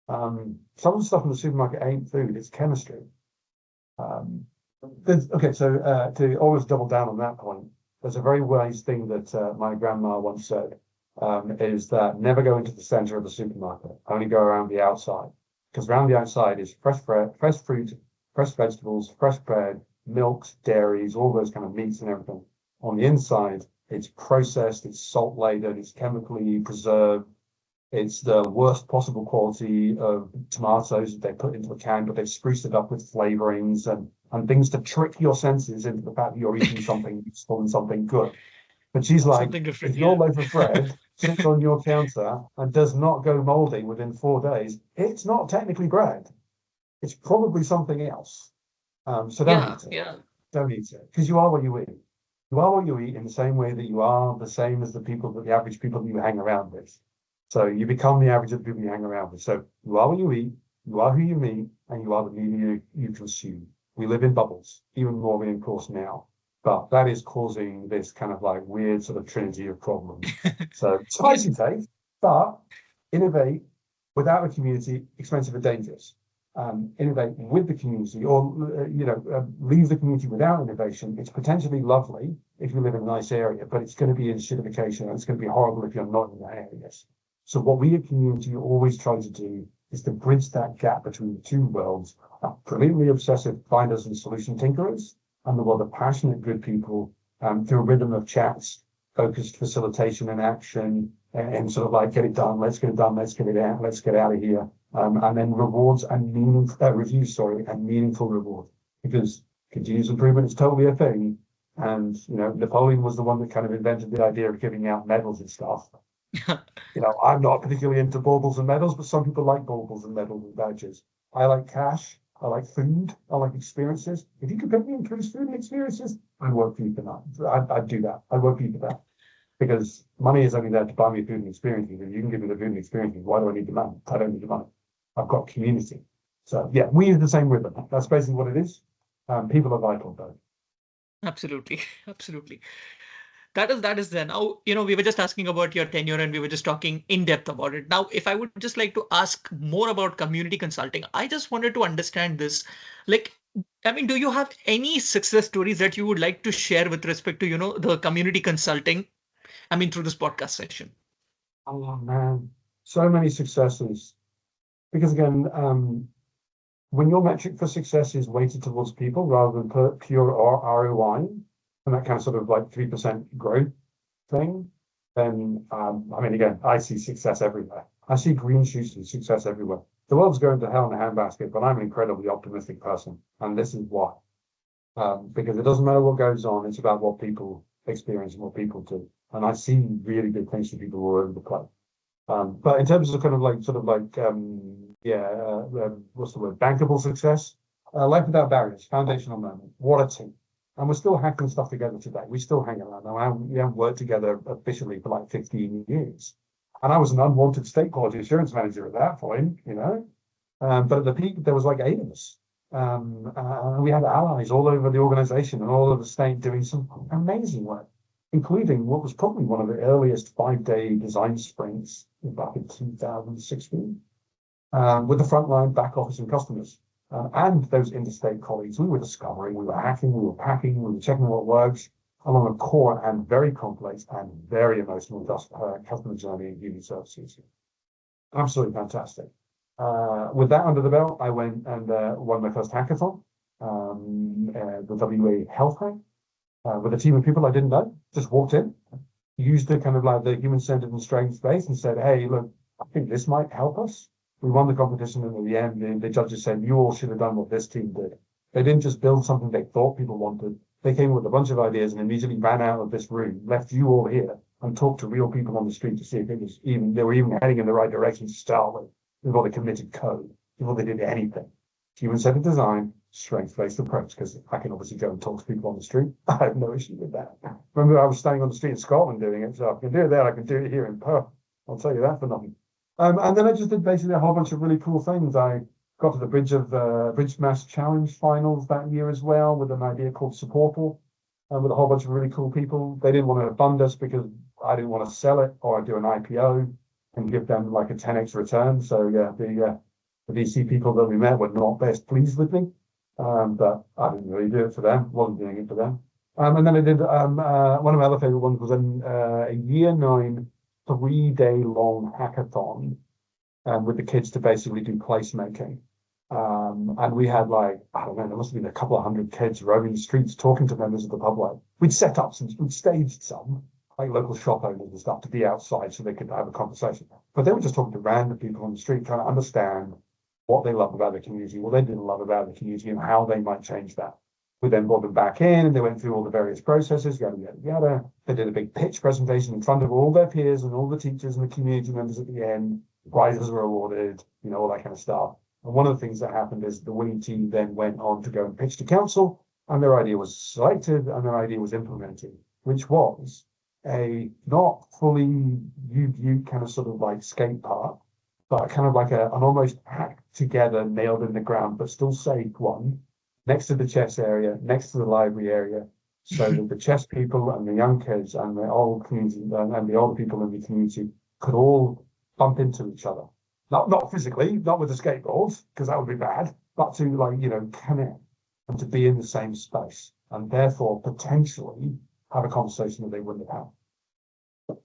Some of the stuff in the supermarket ain't food, it's chemistry. Okay, so to always double down on that point, there's a very wise thing that my grandma once said, is that never go into the center of the supermarket, only go around the outside. Because around the outside is fresh bread, fresh fruit, fresh vegetables, fresh bread, milks, dairies, all those kind of meats and everything. On the inside, it's processed, it's salt laden, it's chemically preserved, it's the worst possible quality of tomatoes that they put into a can, but they've spruced it up with flavorings and things to trick your senses into the fact that you're eating something useful and something good. But she's like, Something different, if your yeah. loaf of bread sits on your counter and does not go moldy within 4 days, it's not technically bread. It's probably something else. So don't Yeah, eat it. yeah. Don't eat it, because you are what you eat. You are what you eat in the same way that you are the same as the average people that you hang around with. So you become the average of the people you hang around with. So you are what you eat, you are who you meet, and you are the media you consume. We live in bubbles, even more reinforced now. But that is causing this kind of like weird sort of trinity of problems. So spicy take, but innovate without a community, expensive and dangerous. Innovate with the community, or leave the community without innovation. It's potentially lovely if you live in a nice area, but it's going to be enshittification, and it's going to be horrible if you're not in that area. So what we at community always try to do is to bridge that gap between the two worlds, brilliantly obsessive finders and solution tinkerers, and the world of passionate good people, through a rhythm of chats, focused facilitation and action, and sort of like, get it done, let's get it done, let's get it out, let's get out of here. And then rewards and reviews, and meaningful reward, because continuous improvement is totally a thing. And Napoleon was the one that kind of invented the idea of giving out medals and stuff. I'm not particularly into baubles and medals, but some people like baubles and medals and badges. I like cash. I like food. I like experiences. If you could put me in food and experiences, I'd work for you for that. I'd do that. I'd work for you for that. because money is only there to buy me food and experiences. If you can give me the food and experiences, why do I need the money? I don't need the money. I've got community. So yeah, we use the same rhythm. That's basically what it is. People are vital though. Absolutely. Absolutely. That is there. Now, we were just asking about your tenure and we were just talking in depth about it. Now, if I would just like to ask more about community consulting, I just wanted to understand this. Like, I mean, do you have any success stories that you would like to share with respect to, the community consulting? I mean, through this podcast session. Oh man, so many successes. Because again, when your metric for success is weighted towards people rather than pure ROI, and that kind of sort of like 3% growth thing, then I mean, again, I see success everywhere. I see green shoots of success everywhere. The world's going to hell in a handbasket, but I'm an incredibly optimistic person, and this is why. Because it doesn't matter what goes on; it's about what people experience and what people do. And I see really good things for people all over the place. But in terms of kind of like what's the word? Bankable success. Life without barriers, foundational moment. What a team! And we're still hacking stuff together today. We still hang around. Now, we haven't worked together officially for like 15 years. And I was an unwanted state quality assurance manager at that point, But at the peak, there was like 8 of us. And we had allies all over the organization and all over the state doing some amazing work, including what was probably one of the earliest 5-day design sprints back in 2016, with the frontline back office and customers. And those interstate colleagues, we were discovering, we were hacking, we were packing, we were checking what works along a core and very complex and very emotional customer journey in human services. Absolutely fantastic. With that under the belt, I went and won my first hackathon, the WA Health Hack, with a team of people I didn't know. Just walked in, used the kind of like the human-centered and strength space and said, hey, look, I think this might help us. We won the competition, and at the end, the judges said, you all should have done what this team did. They didn't just build something they thought people wanted. They came with a bunch of ideas and immediately ran out of this room, left you all here, and talked to real people on the street to see if they were even heading in the right direction to start with, before they committed code, before they did anything. Human-centered design, strength-based approach, because I can obviously go and talk to people on the street. I have no issue with that. Remember, I was standing on the street in Scotland doing it, so I can do it there, I can do it here in Perth. I'll tell you that for nothing. And then I just did basically a whole bunch of really cool things. I got to the Bridge Smash Challenge finals that year as well with an idea called Supportal, with a whole bunch of really cool people. They didn't want to fund us because I didn't want to sell it or do an IPO and give them like a 10x return. So yeah, the VC people that we met were not best pleased with me, but I didn't really do it for them. Wasn't doing it for them. And then I did one of my other favorite ones was a year 9 3-day long hackathon with the kids to basically do placemaking. And we had like, I don't know, there must have been a couple of 100 kids roaming the streets talking to members of the public. We'd staged some, like local shop owners and stuff, to be outside so they could have a conversation. But they were just talking to random people on the street, trying to understand what they loved about the community, what they didn't love about the community, and how they might change that. We then brought them back in, and they went through all the various processes, yada, yada, yada. They did a big pitch presentation in front of all their peers and all the teachers and the community members at the end. Prizes were awarded, all that kind of stuff. And one of the things that happened is the winning team then went on to go and pitch to council, and their idea was selected and their idea was implemented, which was a not fully you kind of sort of like skate park, but kind of like an almost hacked together, nailed in the ground, but still safe one, next to the chess area, next to the library area, so that the chess people and the young kids and the old community and the older people in the community could all bump into each other. Not physically, not with the skateboards, because that would be bad, but to connect and to be in the same space and therefore potentially have a conversation that they wouldn't have had.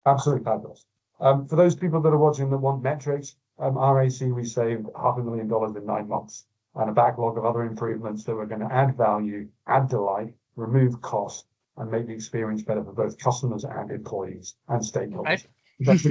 Absolutely fabulous. For those people that are watching that want metrics, RAC, we saved $500,000 in 9 months and a backlog of other improvements that were going to add value, add delight, remove cost, and make the experience better for both customers and employees and stakeholders. Right. That's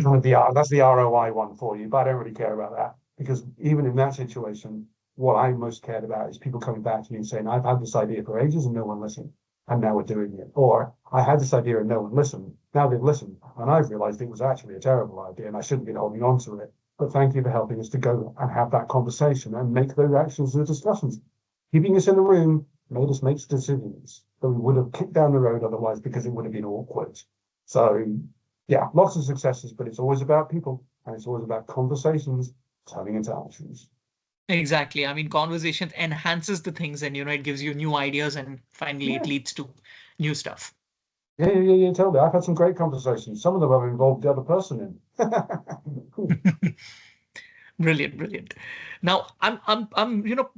the ROI one for you, but I don't really care about that, because even in that situation, what I most cared about is people coming back to me and saying, I've had this idea for ages and no one listened, and now we're doing it. Or I had this idea and no one listened. Now they've listened, and I've realized it was actually a terrible idea and I shouldn't be holding on to it. But thank you for helping us to go and have that conversation and make those actions and discussions. Keeping us in the room made us make decisions that we would have kicked down the road otherwise, because it would have been awkward. So yeah, lots of successes, but it's always about people and it's always about conversations turning into actions. Exactly. I mean, conversation enhances the things and, it gives you new ideas and finally it Yeah. leads to new stuff. Yeah, totally. I've had some great conversations. Some of them I've involved the other person in. Brilliant, brilliant. Now, I'm,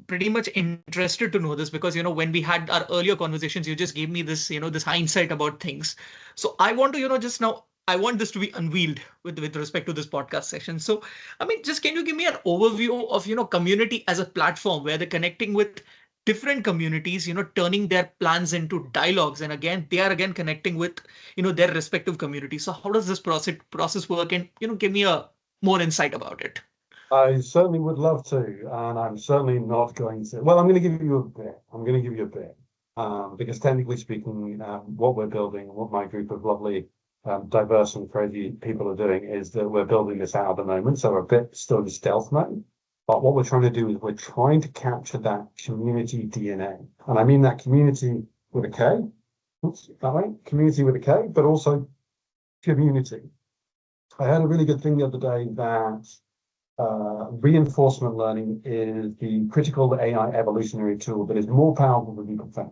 pretty much interested to know this because, when we had our earlier conversations, you just gave me this, this hindsight about things. So I want to, just now, I want this to be unveiled with respect to this podcast session. So, I mean, just can you give me an overview of, community as a platform where they're connecting with different communities, turning their plans into dialogues, and again, they are again connecting with, their respective communities. So how does this process work? And, give me a more insight about it. I certainly would love to, and I'm certainly not going to. Well, I'm going to give you a bit. I'm going to give you a bit, because technically speaking, what we're building, what my group of lovely, diverse and crazy people are doing is that we're building this out at the moment. So we're a bit still in stealth mode. But what we're trying to do is we're trying to capture that community DNA. And I mean that community with a K. Oops, that way, community with a K, but also community. I had a really good thing the other day that reinforcement learning is the critical AI evolutionary tool that is more powerful than people think.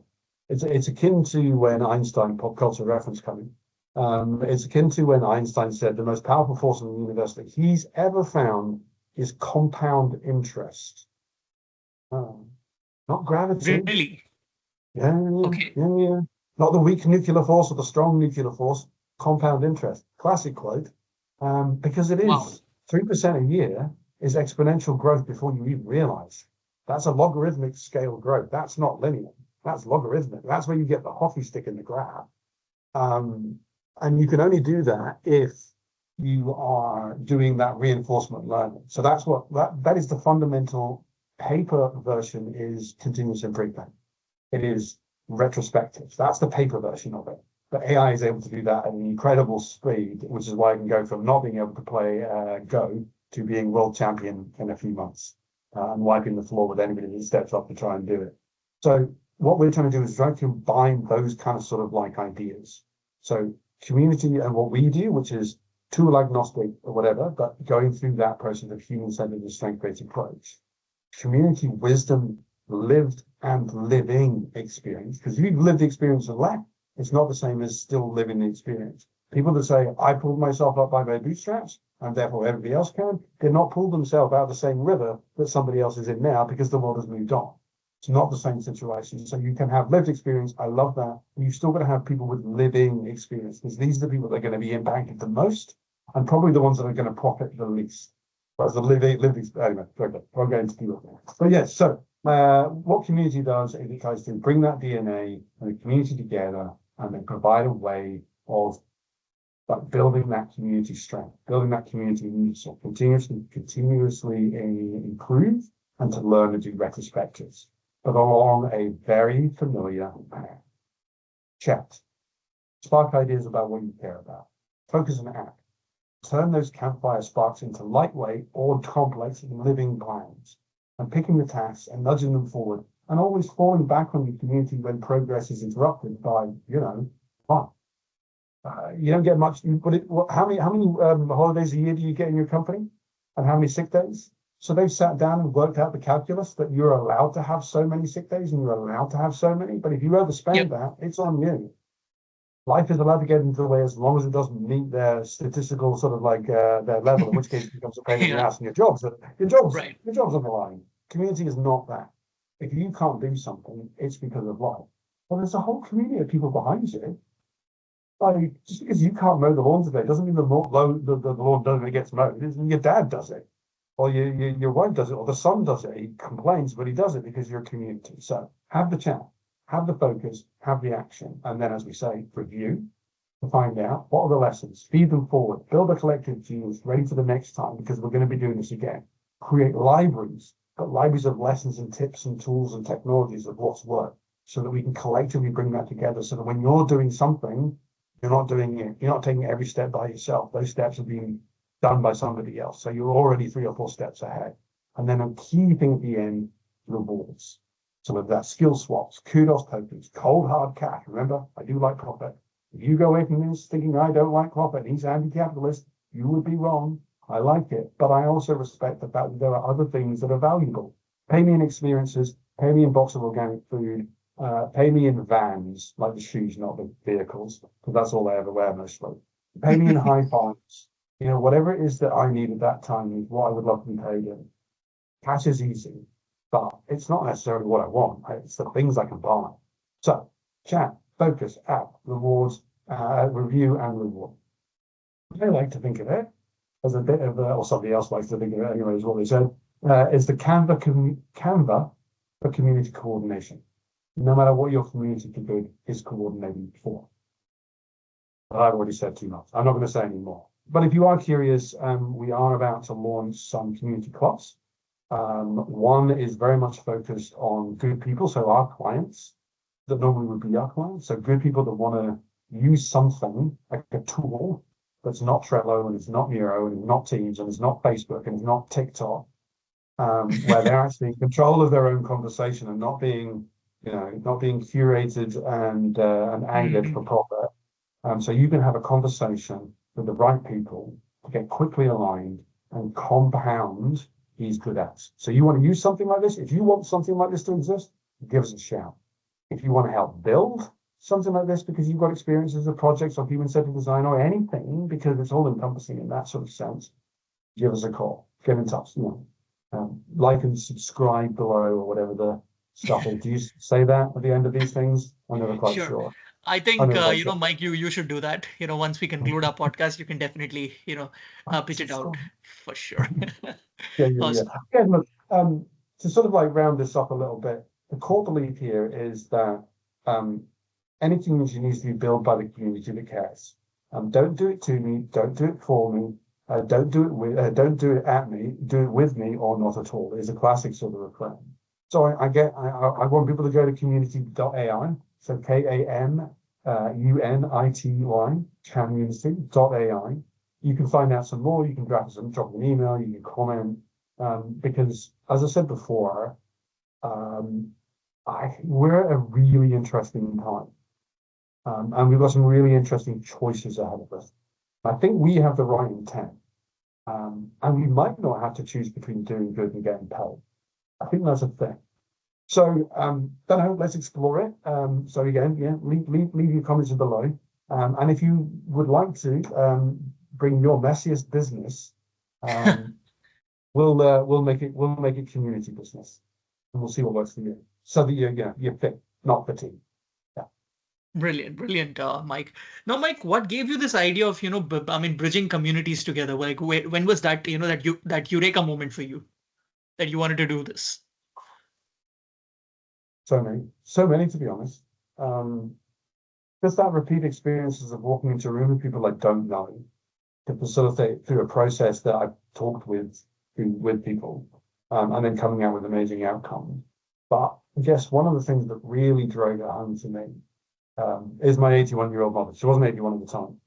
It's akin to when Einstein, pop culture reference coming. It's akin to when Einstein said the most powerful force in the universe that he's ever found is compound interest. Not gravity. Really? Yeah. Okay. Not the weak nuclear force or the strong nuclear force. Compound interest. Classic quote. Because it Wow. is 3% a year is exponential growth before you even realize. That's a logarithmic scale growth. That's not linear. That's logarithmic. That's where you get the hockey stick in the graph. And you can only do that if you are doing that reinforcement learning. So that's what that is the fundamental paper version is continuous improvement. It is retrospective. That's the paper version of it. But AI is able to do that at an incredible speed, which is why I can go from not being able to play Go to being world champion in a few months and wiping the floor with anybody that steps up to try and do it. So what we're trying to do is try to combine those kind of sort of like ideas. So community and what we do, which is tool agnostic or whatever, but going through that process of human-centered and strength-based approach. Community wisdom, lived and living experience, because if you've lived the experience and left, it's not the same as still living the experience. People that say, I pulled myself up by my bootstraps, and therefore everybody else can, they're not pulled themselves out of the same river that somebody else is in now because the world has moved on. It's not the same situation. So you can have lived experience. I love that. And you've still got to have people with living experience, because these are the people that are going to be impacted the most and probably the ones that are going to profit the least. Whereas the living anyway, okay, I'll go into people. But yes, so what community does is it tries to bring that DNA and the community together and then provide a way of building that community strength, building that community muscle, continuously improve and to learn and do retrospectives, but along a very familiar path. Chat. Spark ideas about what you care about. Focus and act. Turn those campfire sparks into lightweight or complex living plans, and picking the tasks and nudging them forward, and always falling back on your community when progress is interrupted by, fun. You don't get much. How many holidays a year do you get in your company, and how many sick days? So they've sat down and worked out the calculus that you're allowed to have so many sick days and you're allowed to have so many. But if you overspend that, it's on you. Life is allowed to get into the way as long as it doesn't meet their statistical sort of like their level, in which case it becomes a pain in the ass, and your job's Right. on the line. Community is not that. If you can't do something, it's because of life. Well, there's a whole community of people behind you. Like, just because you can't mow the lawn today doesn't mean the lawn doesn't get mowed. Your dad does it, or your wife does it, or the son does it. He complains, but he does it because you're a community. So have the chat, have the focus, have the action, and then, as we say, review to find out what are the lessons, feed them forward, build a collective genius ready for the next time, because we're going to be doing this again. Create libraries, but libraries of lessons and tips and tools and technologies of what's worked, so that we can collectively bring that together, so that when you're doing something, you're not taking every step by yourself. Those steps are being done by somebody else. So you're already 3 or 4 steps ahead. And then a key thing at the end, rewards. So whether that's skill swaps, kudos tokens, cold hard cash. Remember, I do like profit. If you go away from this thinking I don't like profit and he's anti-capitalist, you would be wrong. I like it, but I also respect the fact that there are other things that are valuable. Pay me in experiences, pay me in box of organic food, pay me in vans, like the shoes, not the vehicles, because that's all I ever wear mostly. Pay me in high fives. You know, whatever it is that I need at that time is what I would love to be paid in. Cash is easy, but it's not necessarily what I want. It's the things I can buy. So, chat, focus, app, rewards, review, and reward. I like to think of it as a bit of, or somebody else likes to think of it anyway, is what they said, is the Canva for community coordination. No matter what your community config is coordinating for. But I've already said too much. I'm not going to say any more. But if you are curious, we are about to launch some community clubs. One is very much focused on good people, so our clients that normally would be our clients. So good people that want to use something like a tool that's not Trello and it's not Miro and it's not Teams and it's not Facebook and it's not TikTok, where they're actually in control of their own conversation and not being, not being curated and angered for profit. So you can have a conversation with the right people to get quickly aligned and compound these good acts. So you want to use something like this? If you want something like this to exist, give us a shout. If you want to help build something like this because you've got experiences of projects or human-centered design or anything, because it's all encompassing in that sort of sense, give us a call. Get in touch. Like and subscribe below or whatever the stuff is. Do you say that at the end of these things? I'm never quite sure. I think, Mike, you should do that. Once we conclude our podcast, you can definitely, pitch it out for sure. Awesome. Yeah, look, to sort of like round this up a little bit, the core belief here is that any community needs to be built by the community that cares. Don't do it to me, don't do it for me, don't do it at me, do it with me or not at all. Is a classic sort of refrain. So I want people to go to community.ai, so KAMUNITY, community.ai. You can find out some more, you can drop an email, you can comment, because as I said before, we're at a really interesting time. And we've got some really interesting choices ahead of us. I think we have the right intent. And we might not have to choose between doing good and getting paid. I think that's a thing. So, don't know, let's explore it. So again, leave your comments below. And if you would like to bring your messiest business, we'll make it community business. And we'll see what works for you. So that you're fit, not fatigued. Brilliant, Mike. Now, Mike, what gave you this idea of, bridging communities together? Like, when was that, that eureka moment for you that you wanted to do this? So many, to be honest. Just that repeat experiences of walking into a room with people I don't know to facilitate through a process that I've talked with people, and then coming out with amazing outcomes. But I guess one of the things that really drove it home to me is my 81-year-old mother. She wasn't 81 at the time,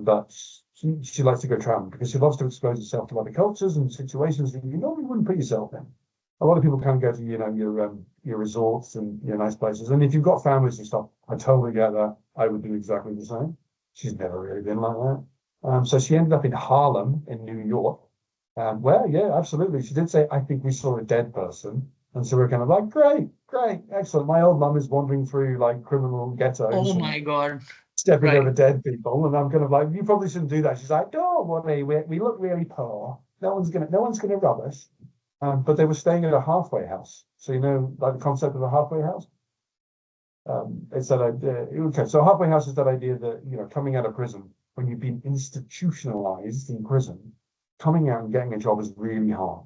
but she likes to go traveling because she loves to expose herself to other cultures and situations that you normally wouldn't put yourself in. A lot of people can go to your resorts and your nice places, and if you've got families and stuff, I totally get that. I would do exactly the same. She's never really been like that. So she ended up in Harlem in New York. Well, yeah, absolutely. She did say, "I think we saw a dead person." And so we're kind of like, great, excellent. My old mum is wandering through like criminal ghettos. Oh my God. Stepping over dead people. And I'm kind of like, you probably shouldn't do that. She's like, don't worry, we look really poor. No one's gonna rob us. But they were staying at a halfway house. So, like the concept of a halfway house. It's that idea. Okay, so a halfway house is that idea that, coming out of prison, when you've been institutionalized in prison, coming out and getting a job is really hard.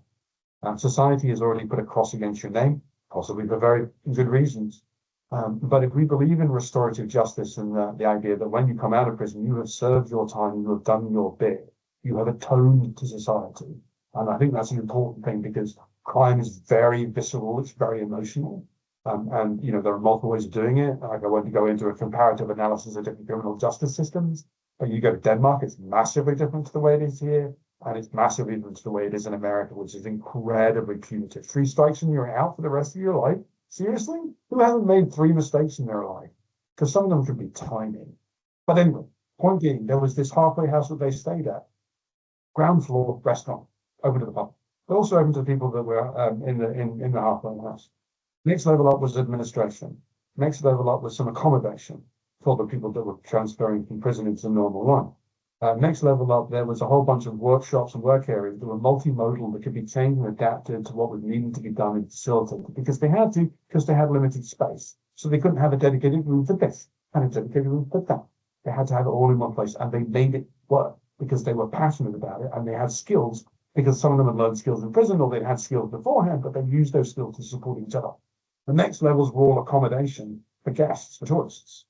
Society has already put a cross against your name, possibly for very good reasons. But if we believe in restorative justice and the idea that when you come out of prison, you have served your time, you have done your bit, you have atoned to society. And I think that's an important thing because crime is very visceral, it's very emotional. And there are multiple ways of doing it. Like I won't go into a comparative analysis of different criminal justice systems, but you go to Denmark, it's massively different to the way it is here. And it's massively different to the way it is in America, which is incredibly punitive. 3 strikes and you're out for the rest of your life. Seriously? Who hasn't made 3 mistakes in their life? Because some of them could be tiny. But anyway, point being, there was this halfway house that they stayed at, ground floor restaurant, open to the public, but also open to the people that were in the halfway house. Next level up was administration. Next level up was some accommodation for the people that were transferring from prison into the normal life. Next level up, there was a whole bunch of workshops and work areas that were multimodal that could be changed and adapted to what was needing to be done and facilitated because they had to, because they had limited space. So they couldn't have a dedicated room for this and a dedicated room for that. They had to have it all in one place and they made it work because they were passionate about it and they had skills because some of them had learned skills in prison or they'd had skills beforehand, but they used those skills to support each other. The next levels were all accommodation for guests, for tourists,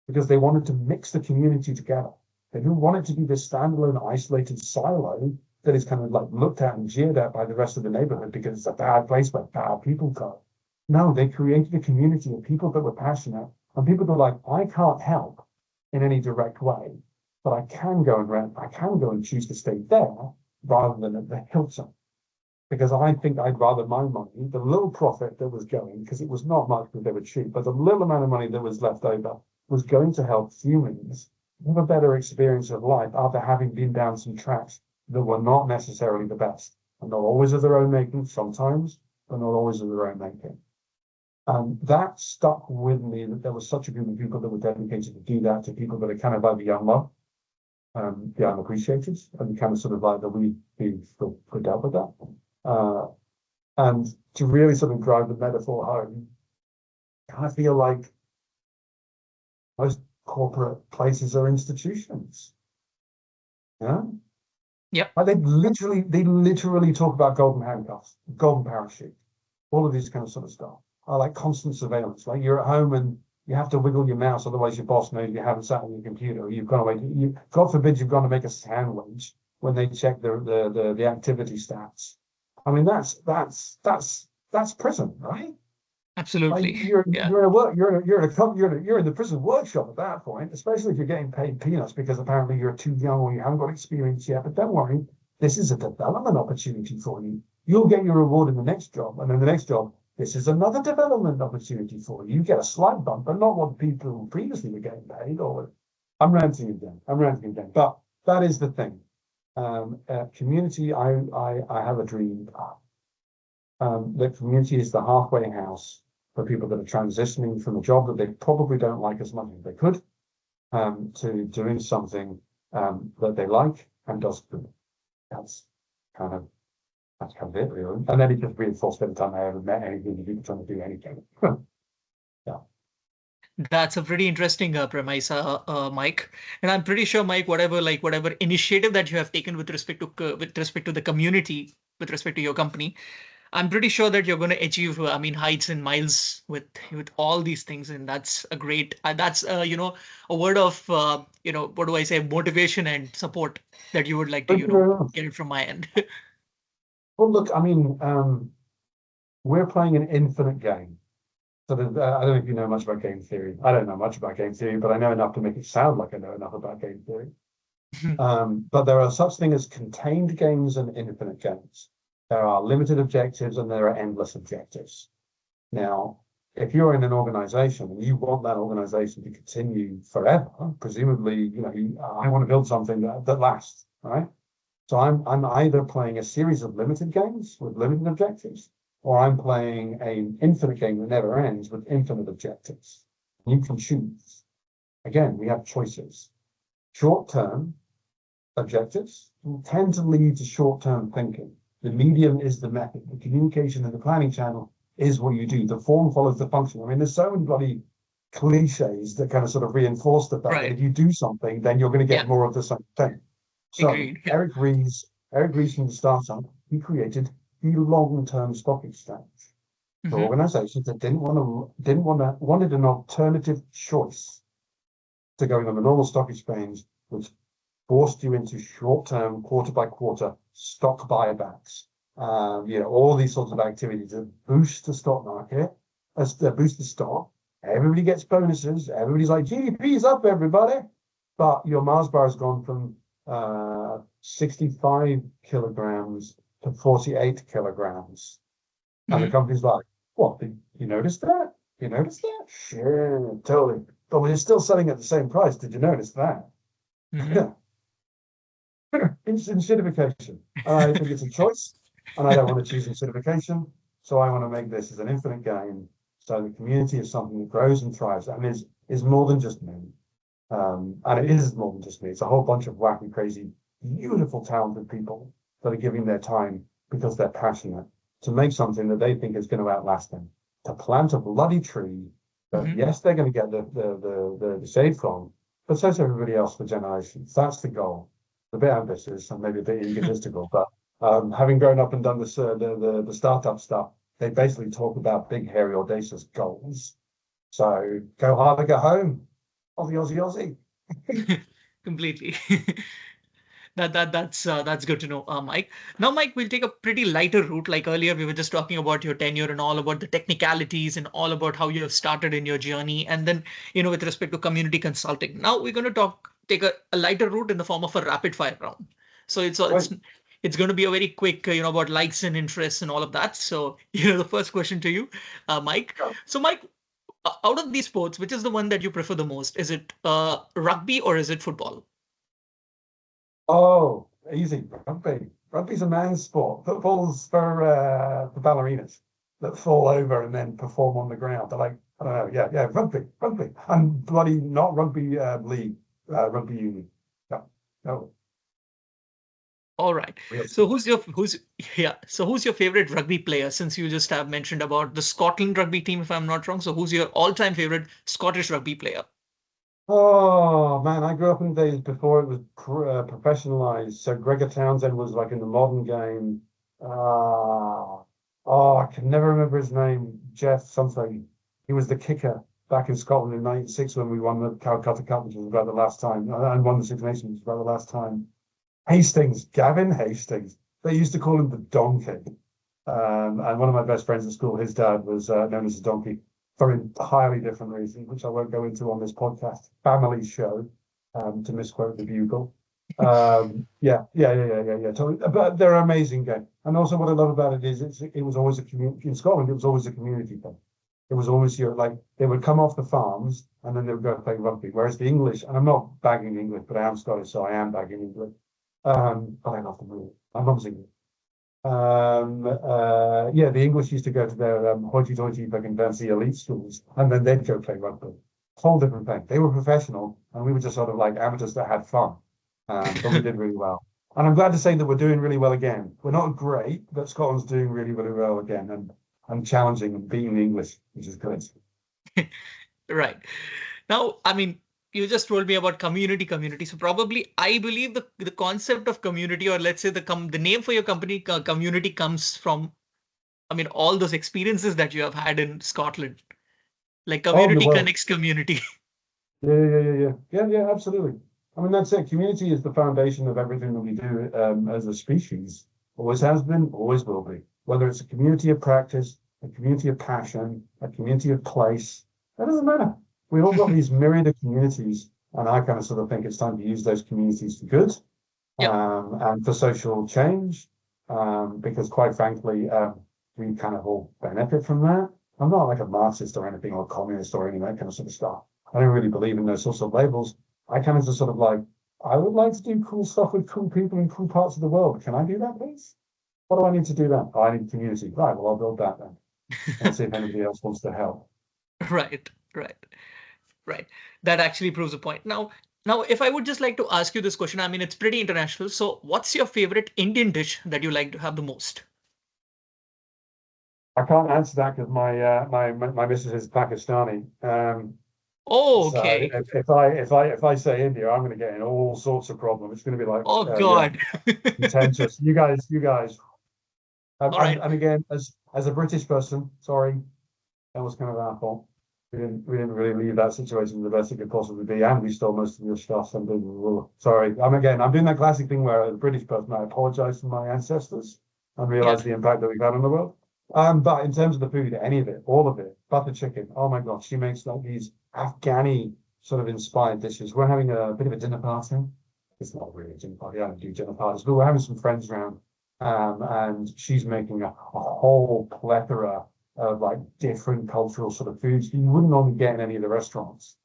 because they wanted to mix the community together. They didn't want it to be this standalone, isolated silo that is kind of like looked at and jeered at by the rest of the neighborhood because it's a bad place where bad people go. No, they created a community of people that were passionate and people that were like, I can't help in any direct way, but I can go and rent, I can go and choose to stay there rather than at the Hilton. Because I think I'd rather my money, the little profit that was going, because it was not much because they were cheap, but the little amount of money that was left over was going to help humans have a better experience of life after having been down some tracks that were not necessarily the best. And not always of their own making, sometimes, but not always of their own making. And that stuck with me that there was such a group of people that were dedicated to do that, to people that are kind of like the unloved, the unappreciated, and kind of sort of like that we dealt with that. And to really sort of drive the metaphor home, I feel like most corporate places are institutions. Yeah. Yep. Like they literally talk about golden handcuffs, golden parachute, all of these kind of sort of stuff. I like constant surveillance. Like you're at home and you have to wiggle your mouse, otherwise your boss knows you haven't sat on your computer. Or you've gone away. God forbid you've gone to make a sandwich when they check the activity stats. I mean that's prison, right? Absolutely. Like you're in Yeah. you're in the prison workshop at that point, especially if you're getting paid peanuts because apparently you're too young or you haven't got experience yet. But don't worry, this is a development opportunity for you. You'll get your reward in the next job, and then the next job, this is another development opportunity for you. You get a slight bump, but not what people who previously were getting paid. Or I'm ranting again. But that is the thing. Community. I have a dream. The community is the halfway house for people that are transitioning from a job that they probably don't like as much as they could, to doing something that they like and does good. That's kind of it, really. And then it just reinforced every time I ever met anything, people trying to do anything. Yeah. That's a pretty interesting premise, Mike. And I'm pretty sure, Mike, whatever initiative that you have taken with respect to the community, with respect to your company, I'm pretty sure that you're going to achieve, heights and miles with all these things, and that's a great. That's a word of what do I say, motivation and support that you would like to Thank you very much. get it from my end. Well, look, I mean, we're playing an infinite game. So I don't know if you know much about game theory. I don't know much about game theory, but I know enough to make it sound like I know enough about game theory. But there are such things as contained games and infinite games. There are limited objectives and there are endless objectives. Now, if you're in an organization and you want that organization to continue forever, presumably, I want to build something that lasts, right? So I'm either playing a series of limited games with limited objectives, or I'm playing an infinite game that never ends with infinite objectives. You can choose. Again, we have choices. Short-term objectives tend to lead to short-term thinking. The medium is the method. The communication and the planning channel is what you do. The form follows the function. I mean, there's so many bloody cliches that kind of sort of reinforce the fact that if you do something, then you're going to get more of the same thing. So Agreed. Eric Ries from the startup, he created the long-term stock exchange for organizations that wanted an alternative choice to going on the normal stock exchange, which forced you into short-term, quarter-by-quarter stock buybacks. All these sorts of activities that boost the stock market, boost the stock. Everybody gets bonuses. Everybody's like, GDP's up, everybody. But your Mars bar has gone from 65 kilograms to 48 kilograms. And the company's like, what? You noticed that? You noticed that? Sure, totally. but we're still selling at the same price. Did you notice that? Mm-hmm. Enshittification. And I think it's a choice, and I don't want to choose enshittification. So I want to make this as an infinite game. So the community is something that grows and thrives and is more than just me. And it is more than just me. It's a whole bunch of wacky, crazy, beautiful, talented people that are giving their time because they're passionate to make something that they think is going to outlast them. To plant a bloody tree that, Mm-hmm. yes, they're going to get the shade from, but so is everybody else for generations. That's the goal. A bit ambitious and maybe a bit egotistical, but having grown up and done the startup stuff, they basically talk about big, hairy, audacious goals. So go hard or go home. Aussie, Aussie, Aussie. Completely. That's good to know, Mike. Now, Mike, we'll take a pretty lighter route. Like earlier, we were just talking about your tenure and all about the technicalities and all about how you have started in your journey, and then with respect to community consulting. Now we're going to take a lighter route in the form of a rapid fire round. So Right. it's going to be a very quick, about likes and interests and all of that. So the first question to you, Mike. Go. So, Mike, out of these sports, which is the one that you prefer the most? Is it rugby or is it football? Oh, easy. Rugby. Rugby's a man's sport. Football's for ballerinas that fall over and then perform on the ground. They're like, I don't know. Yeah, yeah. Rugby. And bloody not rugby league, rugby union. No, no, All right. real So sport. who's your favorite rugby player? Since you just have mentioned about the Scotland rugby team, if I'm not wrong. So who's your all-time favorite Scottish rugby player? Oh man, I grew up in the days before it was professionalized. So Gregor Townsend was like in the modern game. I can never remember his name. Jeff something. He was the kicker back in Scotland in '96 when we won the Calcutta Cup, which was about the last time, and won the Six Nations, which was about the last time. Hastings, Gavin Hastings. They used to call him the Donkey. And one of my best friends at school, his dad was known as a donkey for entirely different reasons, which I won't go into on this podcast. Family show, to misquote the Bugle. Yeah. Totally. But they're an amazing game. And also, what I love about it is it was always a community in Scotland. It was always a community thing. It was always like they would come off the farms and then they would go play rugby. Whereas the English, and I'm not bagging English, but I am Scottish, so I am bagging English. But I love the movie. My mum's English. Yeah, the English used to go to their hoity-toity fucking fancy elite schools, and then they'd go play rugby. Whole different thing. They were professional, and we were just sort of like amateurs that had fun. But we did really well. And I'm glad to say that we're doing really well again. We're not great, but Scotland's doing really, really well again, and challenging and beating the English, which is good. Right. Now, I mean, you just told me about community. So probably, I believe the concept of community, or let's say the name for your company, community, comes from, I mean, all those experiences that you have had in Scotland. Like Oh, in the community world. connects community. Yeah, absolutely. I mean, that's it. Community is the foundation of everything that we do as a species. Always has been, always will be. Whether it's a community of practice, a community of passion, a community of place, that doesn't matter. We've all got these myriad of communities, and I kind of sort of think it's time to use those communities for good Yep. and for social change, because quite frankly, we kind of all benefit from that. I'm not like a Marxist or anything or a communist or any of that kind of sort of stuff. I don't really believe in those sorts of labels. I kind of just sort of like, I would like to do cool stuff with cool people in cool parts of the world. Can I do that, please? What do I need to do then? Oh, I need community. Right, well, I'll build that then. And see if anybody else wants to help. Right. Right. Right. That actually proves a point. Now, if I would just like to ask you this question, I mean, it's pretty international. So, what's your favorite Indian dish that you like to have the most? I can't answer that because my missus is Pakistani. Oh, So okay. if I say India, I'm going to get in all sorts of problems. It's going to be like, Oh, yeah, God. contentious. You guys. All right. And again, as a British person, sorry, that was kind of our fault. We didn't really leave that situation the best it could possibly be, and we stole most of your stuff. And sorry, I'm doing that classic thing where as a British person, I apologize to my ancestors and Yeah. realize the impact that we've had on the world. But in terms of the food, any of it, all of it, butter chicken. Oh my God, she makes like these Afghani sort of inspired dishes. We're having a bit of a dinner party. It's not really a dinner party. I don't do dinner parties, but we're having some friends around. And she's making a whole plethora of like different cultural sort of foods you wouldn't normally get in any of the restaurants.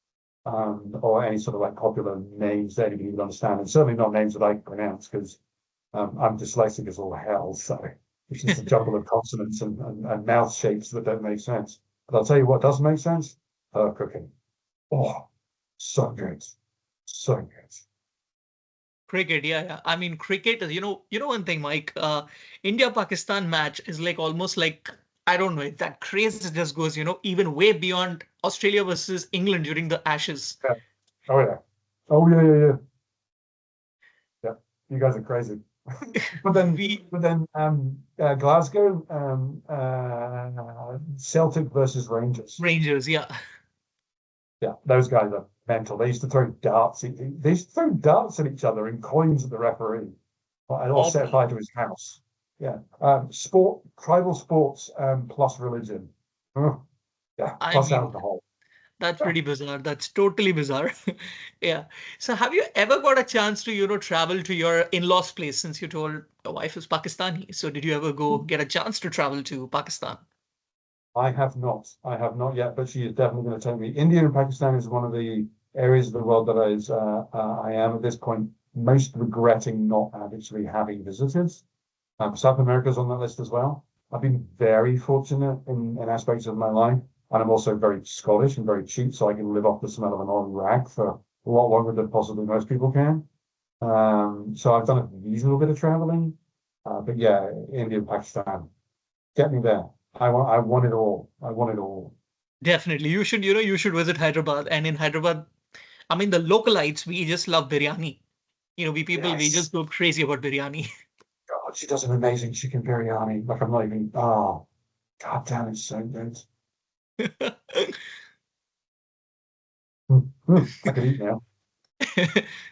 or any sort of like popular names that anybody would understand, and certainly not names that I can pronounce because I'm dyslexic as all hell. So it's just a jumble of consonants and mouth shapes that don't make sense. But I'll tell you what does make sense: her cooking. Oh, so good, so good. Cricket, yeah, yeah. I mean, cricket, one thing, Mike, India-Pakistan match is like almost like, I don't know, that craze just goes, even way beyond Australia versus England during the Ashes. Yeah. Oh yeah. Oh yeah, yeah, yeah. Yeah. You guys are crazy. But then, We, Glasgow, Celtic versus Rangers. Rangers, yeah. Yeah, those guys are mental. They used to throw darts. They used to throw darts at each other and coins at the referee, or set Ob- fire to his house. Yeah, tribal sports, plus religion. Oh, yeah, I plus mean, alcohol. that's pretty bizarre. That's totally bizarre. Yeah. So have you ever got a chance to, travel to your in-laws' place since you told your wife is Pakistani? So did you ever go get a chance to travel to Pakistan? I have not. I have not yet, but she is definitely going to take me. India and Pakistan is one of the areas of the world that I am at this point most regretting not actually having visited. South America's on that list as well. I've been very fortunate in aspects of my life, and I'm also very Scottish and very cheap, so I can live off the smell of an old rag for a lot longer than possibly most people can. So I've done a reasonable bit of traveling, but yeah, India and Pakistan, get me there. I want it all. I want it all. Definitely. You should visit Hyderabad. And in Hyderabad, I mean, the localites, we just love biryani. We Yes. just go crazy about biryani. God, she does an amazing chicken biryani. Like I'm not even. Oh, God damn, it's so good. I could eat now.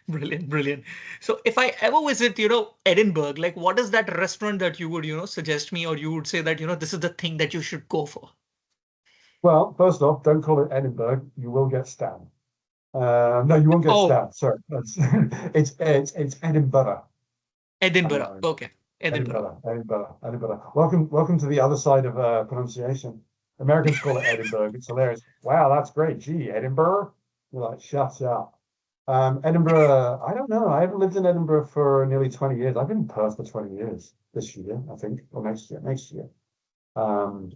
Brilliant, brilliant. So if I ever visit, Edinburgh, like what is that restaurant that you would, suggest me, or you would say that, this is the thing that you should go for? Well, first off, don't call it Edinburgh. You will get stabbed. No, you won't get Oh, stabbed. Sorry, it's Edinburgh. Edinburgh. Okay. Edinburgh. Edinburgh. Welcome to the other side of pronunciation. Americans call it Edinburgh. It's hilarious. Wow, that's great. Gee, Edinburgh. You're like, shut up. Edinburgh. I don't know. I haven't lived in Edinburgh for nearly 20 years. I've been in Perth for 20 years this year, I think, or next year. Next year. Um,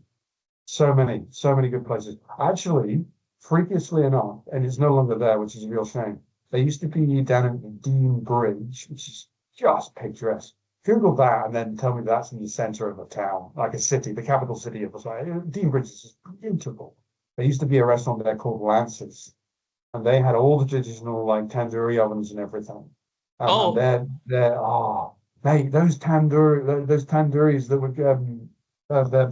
so many good places. Actually, freakishly enough, and it's no longer there, which is a real shame. They used to be down at Dean Bridge, which is just picturesque. Google that and then tell me that's in the center of a town, like a city, the capital city of Australia. Dean Bridge is just beautiful. There used to be a restaurant there called Lance's, and they had all the traditional like tandoori ovens and everything. And Oh, mate, those tandooris that would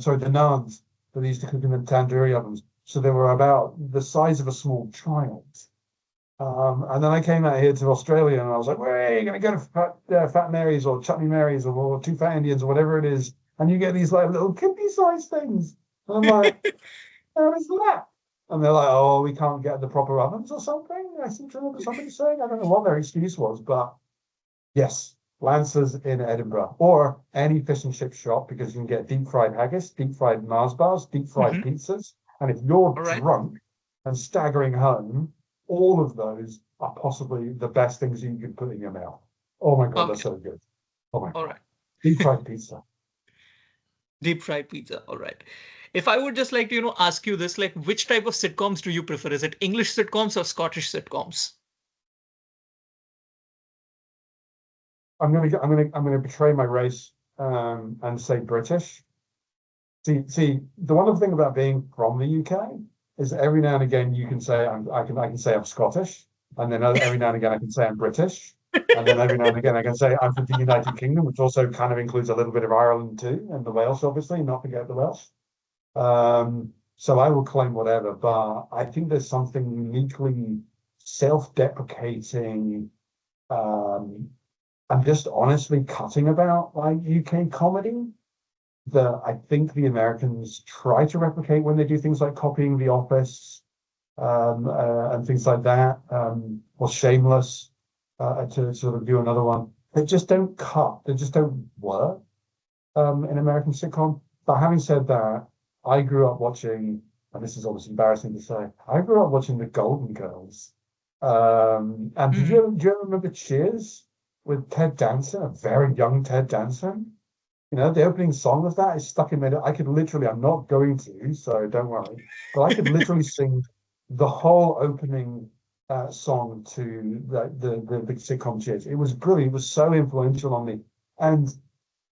sorry, the naans that they used to cook in the tandoori ovens. So they were about the size of a small child. And then I came out here to Australia and I was like, "Where are you going to go to Fat Mary's or Chutney Mary's or Two Fat Indians or whatever it is?" And you get these like little kidney-sized things. And I'm like, "Where is that?" And they're like, "Oh, we can't get the proper ovens or something." I seem to remember somebody saying, I don't know what their excuse was, but yes, Lancers in Edinburgh or any fish and chip shop because you can get deep fried haggis, deep fried Mars bars, deep fried mhm. pizzas. And if you're All right. drunk and staggering home, all of those are possibly the best things you can put in your mouth. Oh my God, they're Okay. so good. Oh my All God. right. Deep fried pizza. Deep fried pizza. All right. If I would just like to, ask you this, like, which type of sitcoms do you prefer? Is it English sitcoms or Scottish sitcoms? I'm gonna betray my race and say British. See, the wonderful thing about being from the UK is that every now and again you can say I can say I'm Scottish, and then every now and again I can say I'm British, and then every now and again I can say I'm from the United Kingdom, which also kind of includes a little bit of Ireland too, and the Welsh, obviously, not forget the Welsh. So I will claim whatever, but I think there's something uniquely self-deprecating, um, and just honestly cutting about like UK comedy that I think the Americans try to replicate when they do things like copying The Office, and things like that, or Shameless, to sort of do another one. They just don't cut. They just don't work in American sitcom. But having said that, I grew up watching, and this is obviously embarrassing to say, I grew up watching The Golden Girls. And do Mhm. you ever remember Cheers with Ted Danson, a very young Ted Danson? You know, the opening song of that is stuck in my. I could literally, I'm not going to, so don't worry, but I could literally sing the whole opening song to the sitcom Cheers. It was brilliant. It was so influential on me. And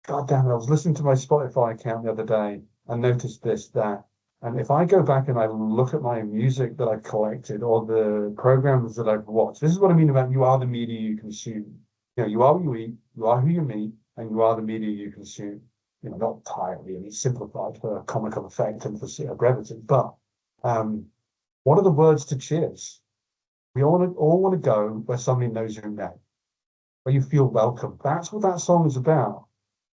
God damn it, I was listening to my Spotify account the other day and noticed this, that, and if I go back and I look at my music that I've collected or the programs that I've watched, this is what I mean about you are the media you consume. You know, you are what you eat, you are who you meet, and you are the media you consume. You know, not entirely, and it's simplified for comical effect and for brevity, but um, what are the words to Cheers? We all want to go where somebody knows your name, where you feel welcome. That's what that song is about.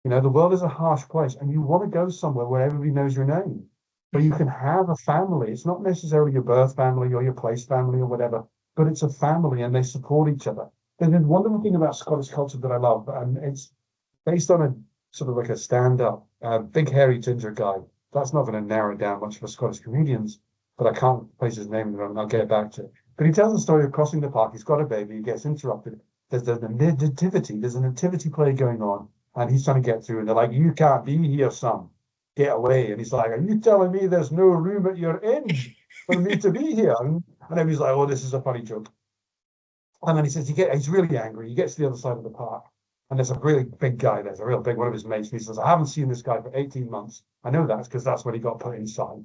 You know, the world is a harsh place, and you want to go somewhere where everybody knows your name, where you can have a family. It's not necessarily your birth family or your place family or whatever, but it's a family and they support each other. And then wonderful thing about Scottish culture that I love, and it's based on a sort of like a stand-up, big hairy ginger guy. That's not going to narrow down much for Scottish comedians, but I can't place his name and I'll get back to it. But he tells the story of crossing the park. He's got a baby. He gets interrupted. There's a nativity. There's a nativity play going on and he's trying to get through. And they're like, "You can't be here, son. Get away." And he's like, "Are you telling me there's no room at your inn for me to be here?" And then he's like, "Oh, this is a funny joke." And then he says, he's really angry. He gets to the other side of the park. And there's a really big guy. There's a real big one of his mates. And he says, "I haven't seen this guy for 18 months. I know that because that's when he got put inside.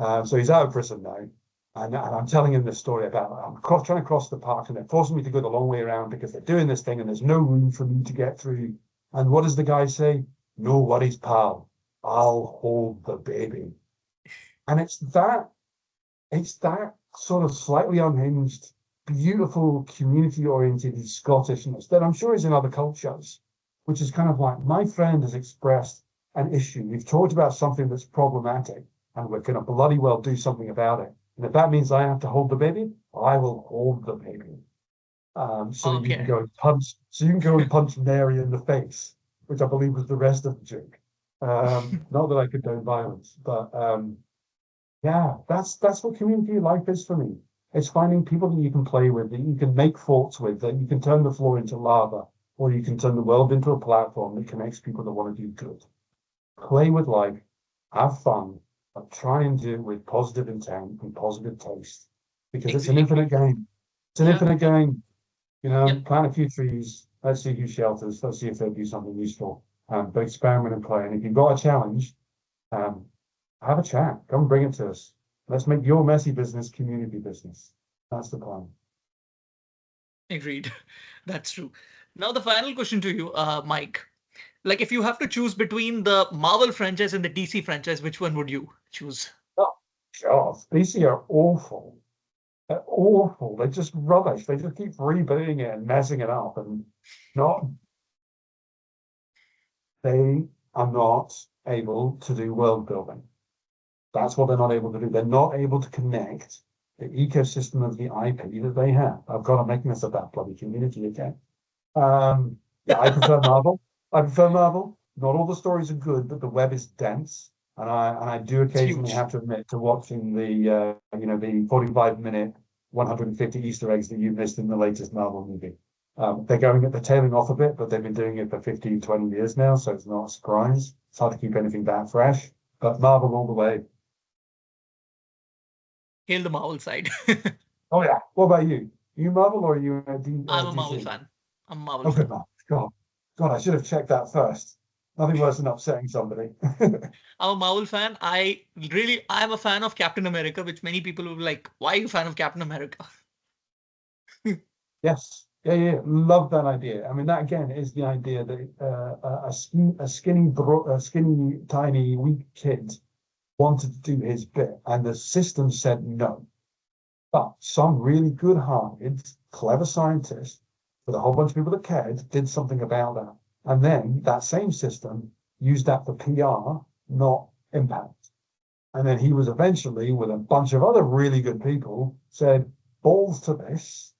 So he's out of prison now. And I'm telling him this story about trying to cross the park and they're forcing me to go the long way around because they're doing this thing and there's no room for me to get through. And what does the guy say? "No worries, pal. I'll hold the baby." And it's that sort of slightly unhinged, beautiful, community-oriented Scottishness that I'm sure is in other cultures, which is kind of like my friend has expressed an issue. We've talked about something that's problematic, and we're going to bloody well do something about it. And if that means I have to hold the baby, I will hold the baby. So that you can Okay. go and punch, so you can go and punch Mary in the face, which I believe was the rest of the joke. Not that I condone violence, but yeah, that's what community life is for me. It's finding people that you can play with, that you can make forts with, that you can turn the floor into lava, or you can turn the world into a platform that connects people that want to do good. Play with life, have fun, but try and do it with positive intent and positive taste. Because it's an infinite Agreed. game. It's an Yeah. infinite Yeah. game. You Yep. know, plant a few trees, let's see who shelters, let's see if they do something useful. But experiment and play. And if you've got a challenge, um, have a chat. Come bring it to us. Let's make your messy business community business. That's the plan. Agreed. That's true. Now the final question to you, Mike. Like, if you have to choose between the Marvel franchise and the DC franchise, which one would you choose? Oh, God, DC are awful. They're awful. They're just rubbish. They just keep rebooting it and messing it up and not, they are not able to do world building. That's what they're not able to do. They're not able to connect the ecosystem of the IP that they have. I've got to make this about bloody community again. Yeah, I prefer Marvel. I prefer Marvel. Not all the stories are good, but the web is dense. And I do It's occasionally huge. have to admit to watching the 45-minute 150 Easter eggs that you missed in the latest Marvel movie. They're tailing off a bit, but they've been doing it for 15, 20 years now, so it's not a surprise. It's hard to keep anything that fresh. But Marvel all the way. Hail the Marvel side. Oh yeah. What about you? Are you Marvel or are you I'm a Marvel DC? fan. I'm a Marvel Oh, good fan. man. God, God, I should have checked that first. Nothing worse than upsetting somebody. I'm a Marvel fan. I'm a fan of Captain America, which many people will be like, why are you a fan of Captain America? Yes. Yeah, yeah, yeah. Love that idea. I mean, that again is the idea that a skinny, tiny, weak kid wanted to do his bit, and the system said no. But some really good-hearted, clever scientist with a whole bunch of people that cared did something about that. And then that same system used that for PR, not impact. And then he was eventually, with a bunch of other really good people, said, balls to this.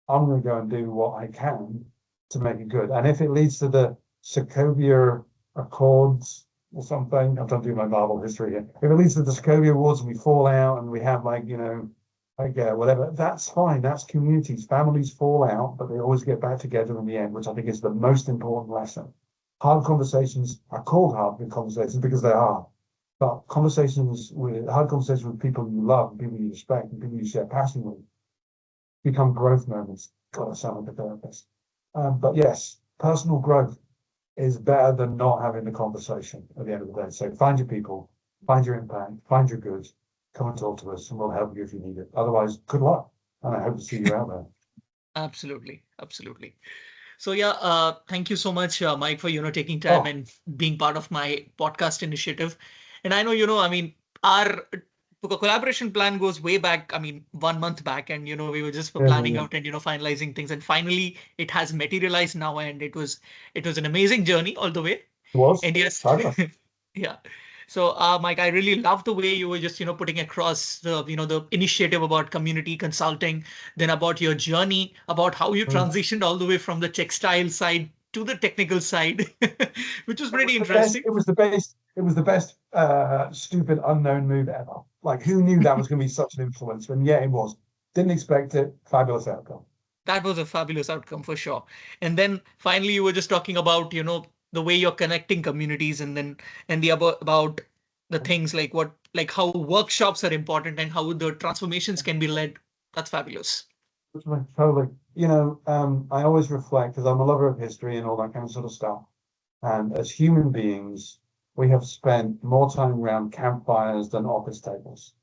I'm going to go and do what I can to make it good. And if it leads to the Sokovia Accords or something, I'm trying to do my Marvel history here. If it leads to the Sokovia Awards and we fall out and we have like, I get whatever. That's fine. That's communities. Families fall out, but they always get back together in the end, which I think is the most important lesson. Hard conversations are called hard conversations because they are. But hard conversations with people you love, and people you respect, and people you share passion with, become growth moments. God, I sound like a therapist. But yes, personal growth is better than not having the conversation at the end of the day. So find your people, find your impact, find your good, come and talk to us, and we'll help you if you need it. Otherwise, good luck. And I hope to see you out there. Absolutely, absolutely. So yeah, thank you so much, Mike, for taking time Oh, and being part of my podcast initiative. And I know, I mean, our collaboration plan goes way back. I mean, 1 month back, and we were just yeah, planning out and finalizing things, and finally it has materialized now, and it was an amazing journey all the way. it was And yes, fabulous. yeah. So, Mike, I really love the way you were just, putting across the initiative about community consulting, then about your journey, about how you Mm. transitioned all the way from the textile side to the technical side, which was It pretty was the best. interesting. It was the best. It was the best. Stupid unknown move ever. Like, who knew that was going to be such an influence? And yeah, it was. Didn't expect it. Fabulous outcome. That was a fabulous outcome for sure. And then finally, you were just talking about, the way you're connecting communities, and then and the about the things like how workshops are important and how the transformations can be led. That's fabulous. Totally, totally. I always reflect because I'm a lover of history and all that kind of sort of stuff. And as human beings, we have spent more time around campfires than office tables.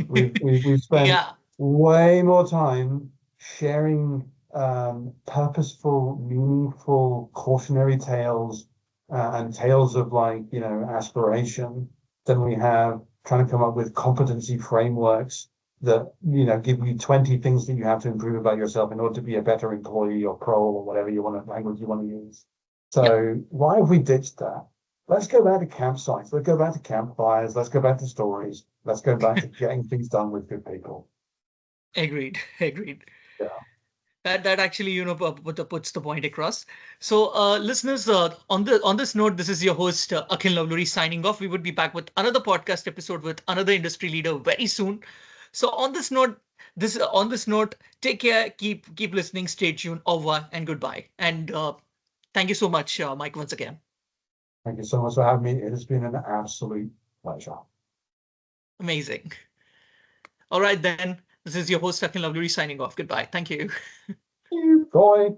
We've spent Yeah. way more time sharing purposeful, meaningful, cautionary tales and tales of aspiration than we have trying to come up with competency frameworks that give you 20 things that you have to improve about yourself in order to be a better employee or pro or whatever language you want to use. Yeah. So why have we ditched that? Let's go back to campsites. Let's go back to campfires. Let's go back to stories. Let's go back to getting things done with good people. Agreed. Agreed. Yeah. That actually puts the point across. So, listeners, on this note, this is your host Akhil Navluri signing off. We would be back with another podcast episode with another industry leader very soon. So, on this note, take care, keep listening, stay tuned, au revoir, and goodbye. And thank you so much, Mike, once again. Thank you so much for having me. It has been an absolute pleasure. Amazing. All right, then. This is your host Akhil Navluri signing off. Goodbye. Thank you. Bye.